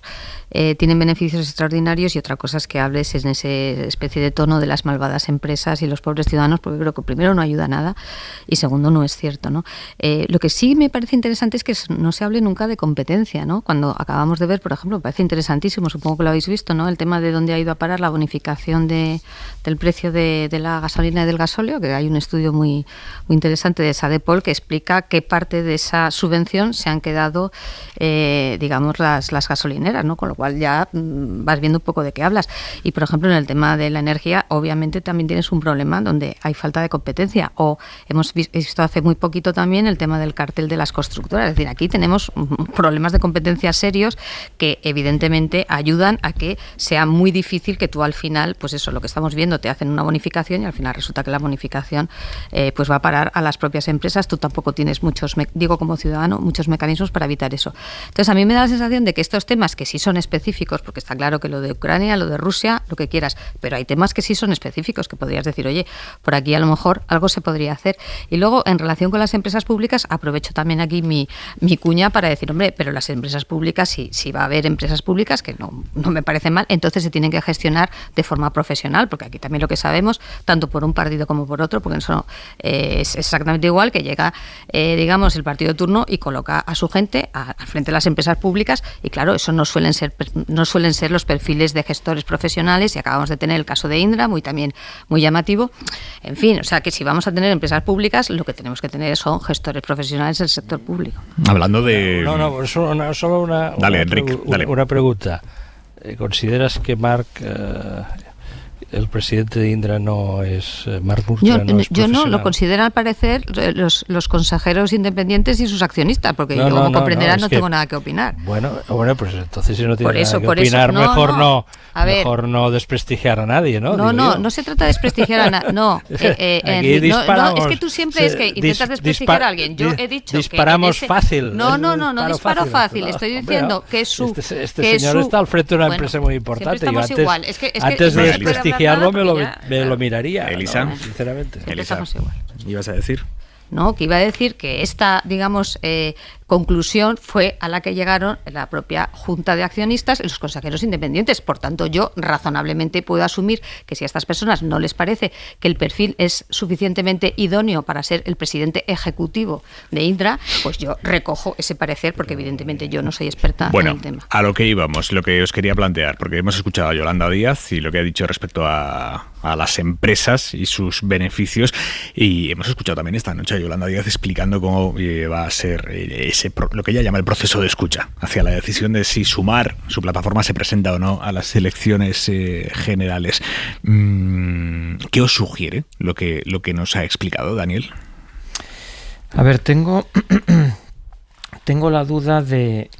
tienen beneficios extraordinarios, y otra cosa es que hables en ese especie de tono de las malvadas empresas y los pobres ciudadanos, porque creo que primero no ayuda a nada y segundo no es cierto, ¿no? Lo que sí me parece interesante es que no se hable nunca de competencia, ¿no? Cuando acabamos de ver, por ejemplo, me parece interesantísimo, supongo que lo habéis visto, ¿no? El tema de dónde ha ido a parar la bonificación del precio de la gasolina y del gasóleo, que hay un estudio muy interesante de Sadepol que explica qué parte de esa subvención se han quedado, digamos, las gasolineras, ¿no? Con lo cual ya vas viendo un poco de qué hablas. Y, por ejemplo, en el tema de la energía, obviamente también tienes un problema donde hay falta de competencia. O hemos visto hace muy poquito también el tema del cartel de las constructoras. Es decir, aquí tenemos problemas de competencia serios que evidentemente ayudan a que sea muy difícil que tú al final, pues eso, lo que estamos viendo, te hacen una bonificación y al final resulta que la bonificación pues va a parar a las propias empresas. Tú tampoco tienes digo como ciudadano, muchos mecanismos para evitar eso. Entonces a mí me da la sensación de que estos temas que sí son específicos, porque está claro que lo de Ucrania, lo de Rusia, lo que quieras, pero hay temas que sí son específicos, que podrías decir, oye, por aquí a lo mejor algo se podría hacer. Y luego, en relación con las empresas públicas, aprovecho también aquí mi cuña para decir, hombre, pero las empresas públicas, si va a haber empresas públicas, que no me parece mal, entonces se tienen que gestionar de forma profesional, porque aquí también lo que sabemos, tanto por un partido como por otro, porque eso es exactamente igual, que llega, digamos, el partido de turno y coloca a su gente al frente de las empresas públicas, y claro, eso no suelen ser los perfiles de gestores profesionales, y acabamos de tener el caso de Indra, también muy llamativo. En fin, o sea, que si vamos a tener empresas públicas, lo que tenemos que tener son gestores profesionales del sector público. Hablando de... No, solo una pregunta. ¿Consideras que Marc, el presidente de Indra, no es Marc Murtra? Yo no, lo consideran al parecer los consejeros independientes y sus accionistas, porque yo, como comprenderás, no tengo nada que opinar. Bueno, pues entonces si no tienes nada que opinar, mejor no desprestigiar a nadie, ¿no? No se trata de desprestigiar a nadie, no. Es que tú siempre intentas desprestigiar a alguien. Yo he dicho disparamos fácil. No disparo fácil. Estoy diciendo que es su... Este señor está al frente de una empresa muy importante. Yo antes de desprestigiarlo me lo miraría. Elisa, sinceramente. Elisa, ¿ibas a decir? No, que iba a decir que esta, digamos, conclusión fue a la que llegaron la propia Junta de Accionistas y los consejeros independientes. Por tanto, yo razonablemente puedo asumir que si a estas personas no les parece que el perfil es suficientemente idóneo para ser el presidente ejecutivo de Indra, pues yo recojo ese parecer, porque evidentemente yo no soy experta en el tema. A lo que íbamos, lo que os quería plantear, porque hemos escuchado a Yolanda Díaz y lo que ha dicho respecto a las empresas y sus beneficios, y hemos escuchado también esta noche a Yolanda Díaz explicando cómo va a ser lo que ella llama el proceso de escucha hacia la decisión de si Sumar, su plataforma, se presenta o no a las elecciones generales. ¿Qué os sugiere lo que nos ha explicado Daniel? A ver, tengo la duda de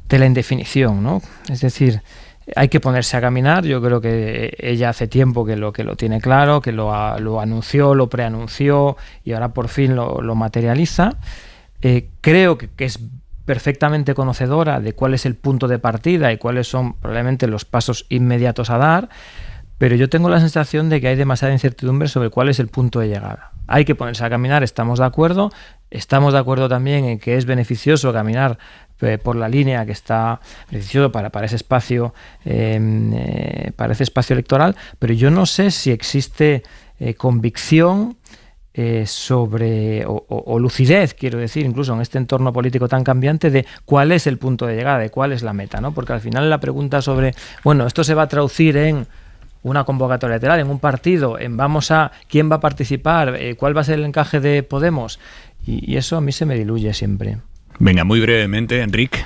la indefinición, ¿no? Es decir, hay que ponerse a caminar. Yo creo que ella hace tiempo que lo tiene claro, que lo anunció, lo preanunció y ahora por fin lo materializa. Creo que es perfectamente conocedora de cuál es el punto de partida y cuáles son probablemente los pasos inmediatos a dar, pero yo tengo la sensación de que hay demasiada incertidumbre sobre cuál es el punto de llegada. Hay que ponerse a caminar, estamos de acuerdo también en que es beneficioso caminar por la línea que está beneficioso para ese espacio electoral, pero yo no sé si existe convicción sobre o lucidez, quiero decir, incluso en este entorno político tan cambiante, de cuál es el punto de llegada, de cuál es la meta, ¿no? Porque al final la pregunta sobre, bueno, esto se va a traducir en una convocatoria electoral, en un partido, en quién va a participar, cuál va a ser el encaje de Podemos, y eso a mí se me diluye siempre. Venga, muy brevemente, Enrique.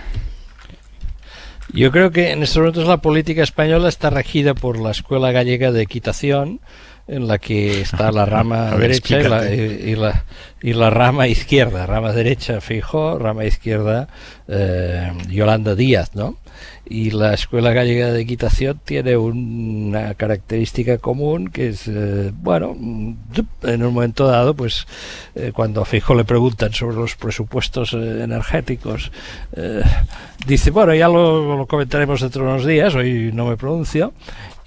Yo creo que en estos momentos la política española está regida por la Escuela Gallega de Equitación, en la que está la rama derecha y la rama izquierda. Rama derecha Feijóo, rama izquierda Yolanda Díaz, ¿no? Y la Escuela Gallega de Equitación tiene una característica común, que es, en un momento dado, pues cuando a Feijóo le preguntan sobre los presupuestos energéticos, dice, bueno, ya lo comentaremos dentro de unos días, hoy no me pronuncio,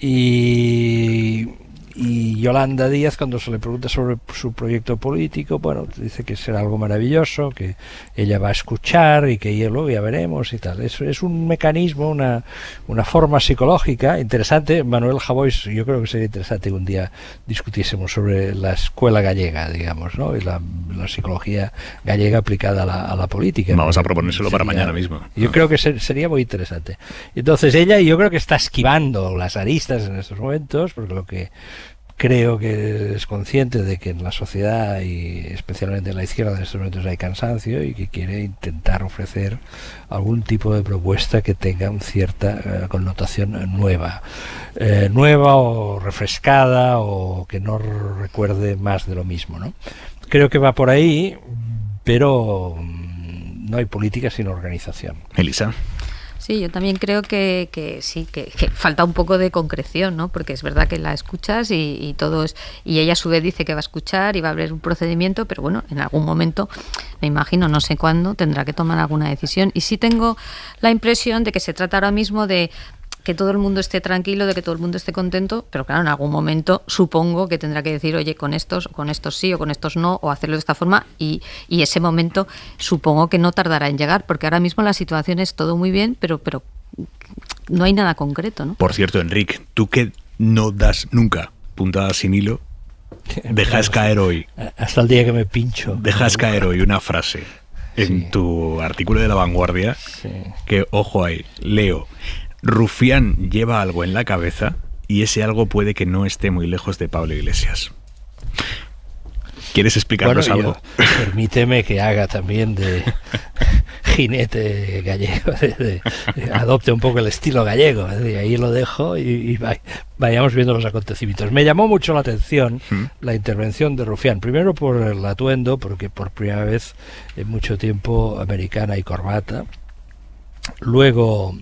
y Y Yolanda Díaz, cuando se le pregunta sobre su proyecto político, bueno, dice que será algo maravilloso, que ella va a escuchar y que luego ya veremos y tal. Eso es un mecanismo, una forma psicológica interesante. Manuel Javois, yo creo que sería interesante que un día discutiésemos sobre la escuela gallega, digamos, ¿no? Y la psicología gallega aplicada a la política. Vamos a proponérselo para mañana mismo. Yo creo que sería muy interesante. Entonces ella, yo creo que está esquivando las aristas en estos momentos, porque lo que creo que es consciente de que en la sociedad y especialmente en la izquierda en estos momentos hay cansancio y que quiere intentar ofrecer algún tipo de propuesta que tenga una cierta connotación nueva o refrescada o que no recuerde más de lo mismo, ¿no? Creo que va por ahí, pero no hay política sin organización. Elisa. Sí, yo también creo que sí, que falta un poco de concreción, ¿no? Porque es verdad que la escuchas y todo es, y ella a su vez dice que va a escuchar y va a haber un procedimiento, pero bueno, en algún momento, me imagino, no sé cuándo, tendrá que tomar alguna decisión. Y sí tengo la impresión de que se trata ahora mismo de que todo el mundo esté tranquilo, de que todo el mundo esté contento, pero claro, en algún momento supongo que tendrá que decir, oye, con estos sí o con estos no, o hacerlo de esta forma, y ese momento supongo que no tardará en llegar, porque ahora mismo la situación es todo muy bien, pero no hay nada concreto, ¿no? Por cierto, Enrique, tú que no das nunca puntadas sin hilo, dejas caer hoy. Hasta el día que me pincho. Dejas caer hoy una frase en tu artículo de La Vanguardia, que, ojo ahí, leo: Rufián lleva algo en la cabeza y ese algo puede que no esté muy lejos de Pablo Iglesias. ¿Quieres explicarnos algo? Permíteme que haga también de jinete gallego, adopte un poco el estilo gallego. Ahí lo dejo y vayamos viendo los acontecimientos. Me llamó mucho la atención la intervención de Rufián. Primero por el atuendo, porque por primera vez en mucho tiempo americana y corbata. Luego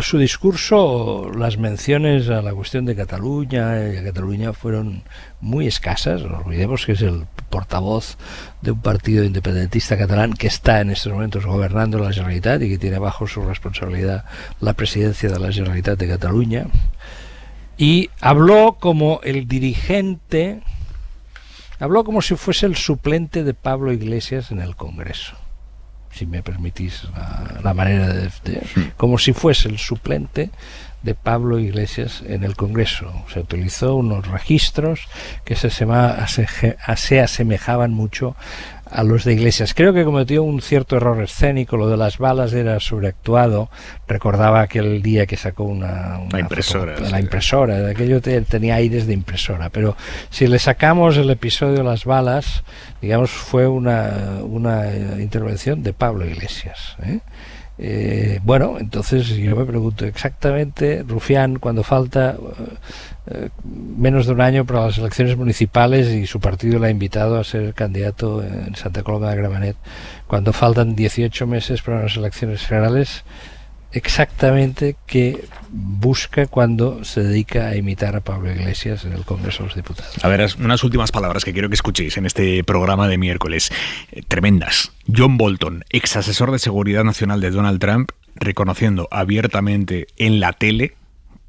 su discurso, las menciones a la cuestión de Cataluña y a Cataluña fueron muy escasas. No olvidemos que es el portavoz de un partido independentista catalán que está en estos momentos gobernando la Generalitat y que tiene bajo su responsabilidad la presidencia de la Generalitat de Cataluña, y habló como el dirigente, habló como si fuese el suplente de Pablo Iglesias en el Congreso, si me permitís la manera de como si fuese el suplente de Pablo Iglesias en el Congreso. Se utilizó unos registros que se asemejaban mucho a los de Iglesias. Creo que cometió un cierto error escénico. Lo de las balas era sobreactuado. Recordaba aquel día que sacó una impresora. La impresora. Aquello tenía aires de impresora. Pero si le sacamos el episodio de las balas, digamos, fue una intervención de Pablo Iglesias, bueno, entonces yo me pregunto exactamente, Rufián, cuando falta menos de un año para las elecciones municipales y su partido le ha invitado a ser candidato en Santa Coloma de Gramenet, cuando faltan 18 meses para las elecciones generales, exactamente qué busca cuando se dedica a imitar a Pablo Iglesias en el Congreso de los Diputados. A ver, unas últimas palabras que quiero que escuchéis en este programa de miércoles, tremendas. John Bolton, ex asesor de seguridad nacional de Donald Trump, reconociendo abiertamente en la tele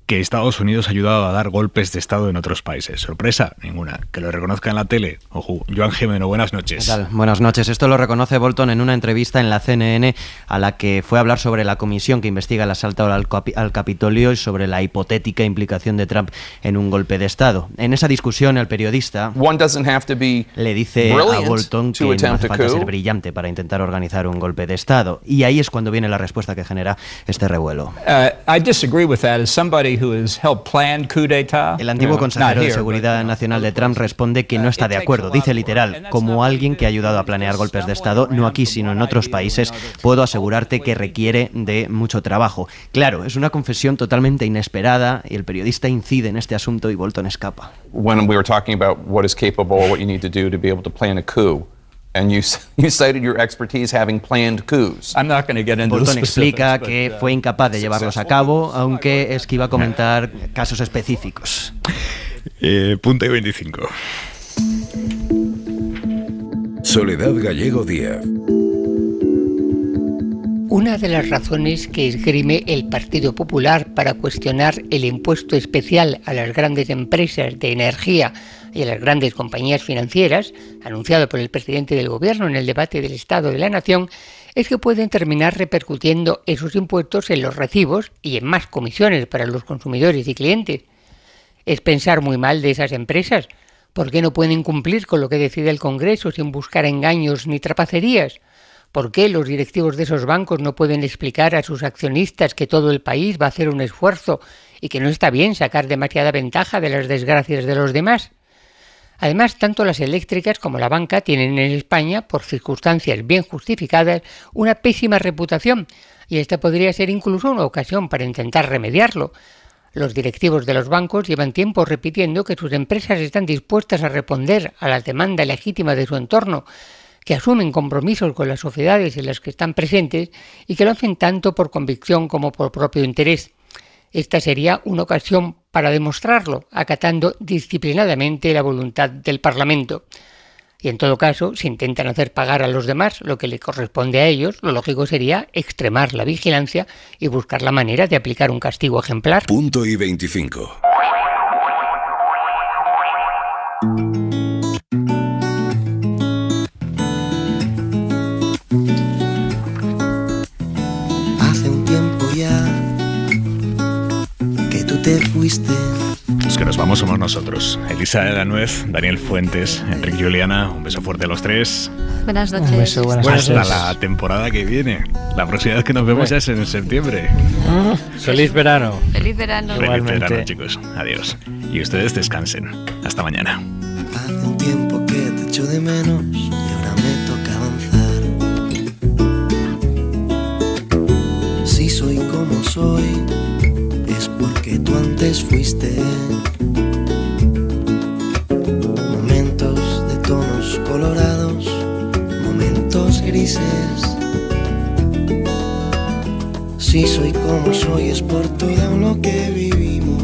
que Estados Unidos ha ayudado a dar golpes de Estado en otros países. ¿Sorpresa? Ninguna. Que lo reconozca en la tele. Ojo. Joan Gimeno, buenas noches. ¿Qué tal? Buenas noches. Esto lo reconoce Bolton en una entrevista en la CNN a la que fue a hablar sobre la comisión que investiga el asalto al Capitolio y sobre la hipotética implicación de Trump en un golpe de Estado. En esa discusión, el periodista le dice a Bolton que no hace falta ser brillante para intentar organizar un golpe de Estado. Y ahí es cuando viene la respuesta que genera este revuelo. I disagree with that. As somebody who has helped plan coup d'état. El antiguo consejero de Seguridad Nacional de Trump responde que no está de acuerdo. Dice literal: como alguien que ha ayudado a planear golpes de Estado, no aquí sino en otros países, puedo asegurarte que requiere de mucho trabajo. Claro, es una confesión totalmente inesperada y el periodista incide en este asunto y Bolton escapa. When we were talking about what is capable, what you need to do to be able to plan a coup. And you cited your expertise having planned coups. I'm not going to get into Bolton explica que fue incapaz de llevarlos a cabo, aunque esquiva comentar casos específicos. Punto y 25. Soledad Gallego Díaz. Una de las razones que esgrime el Partido Popular para cuestionar el impuesto especial a las grandes empresas de energía y a las grandes compañías financieras, anunciado por el presidente del Gobierno en el debate del Estado de la Nación, es que pueden terminar repercutiendo esos impuestos en los recibos y en más comisiones para los consumidores y clientes. Es pensar muy mal de esas empresas. ¿Por qué no pueden cumplir con lo que decide el Congreso sin buscar engaños ni trapacerías? ¿Por qué los directivos de esos bancos no pueden explicar a sus accionistas que todo el país va a hacer un esfuerzo y que no está bien sacar demasiada ventaja de las desgracias de los demás? Además, tanto las eléctricas como la banca tienen en España, por circunstancias bien justificadas, una pésima reputación, y esta podría ser incluso una ocasión para intentar remediarlo. Los directivos de los bancos llevan tiempo repitiendo que sus empresas están dispuestas a responder a la demanda legítima de su entorno, que asumen compromisos con las sociedades en las que están presentes y que lo hacen tanto por convicción como por propio interés. Esta sería una ocasión para demostrarlo, acatando disciplinadamente la voluntad del Parlamento. Y en todo caso, si intentan hacer pagar a los demás lo que les corresponde a ellos, lo lógico sería extremar la vigilancia y buscar la manera de aplicar un castigo ejemplar. Punto y 25. Hace un tiempo ya que tú te fuiste. Los que nos vamos somos nosotros. Elisa de la Nuez, Daniel Fuentes, Enrique Juliana, un beso fuerte a los tres. Buenas noches. Un beso, buenas noches. Hasta la temporada que viene. La próxima vez que nos vemos ya es en septiembre. Feliz verano. Feliz verano. Feliz verano, chicos. Adiós. Y ustedes descansen. Hasta mañana. Hace un tiempo que te echo de menos y ahora me toca avanzar. Si soy como soy, es porque tú antes fuiste. Momentos de tonos colorados, momentos grises. Si soy como soy es por todo lo que vivimos.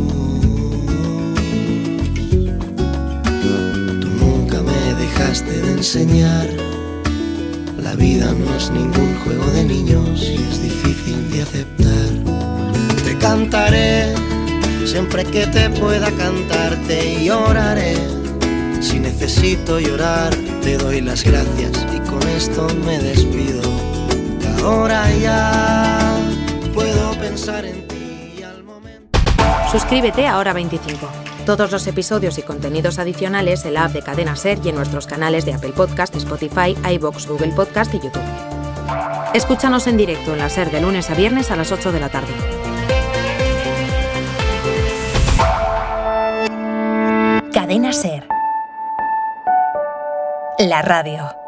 Tú nunca me dejaste de enseñar. La vida no es ningún juego de niños y es difícil de aceptar. Te cantaré siempre que te pueda cantarte y lloraré. Si necesito llorar, te doy las gracias y con esto me despido. Que ahora ya puedo pensar en ti al momento. Suscríbete a Hora 25. Todos los episodios y contenidos adicionales en la app de Cadena SER y en nuestros canales de Apple Podcast, Spotify, iVoox, Google Podcast y YouTube. Escúchanos en directo en la SER de lunes a viernes a las 8 de la tarde. Cadena SER. La radio.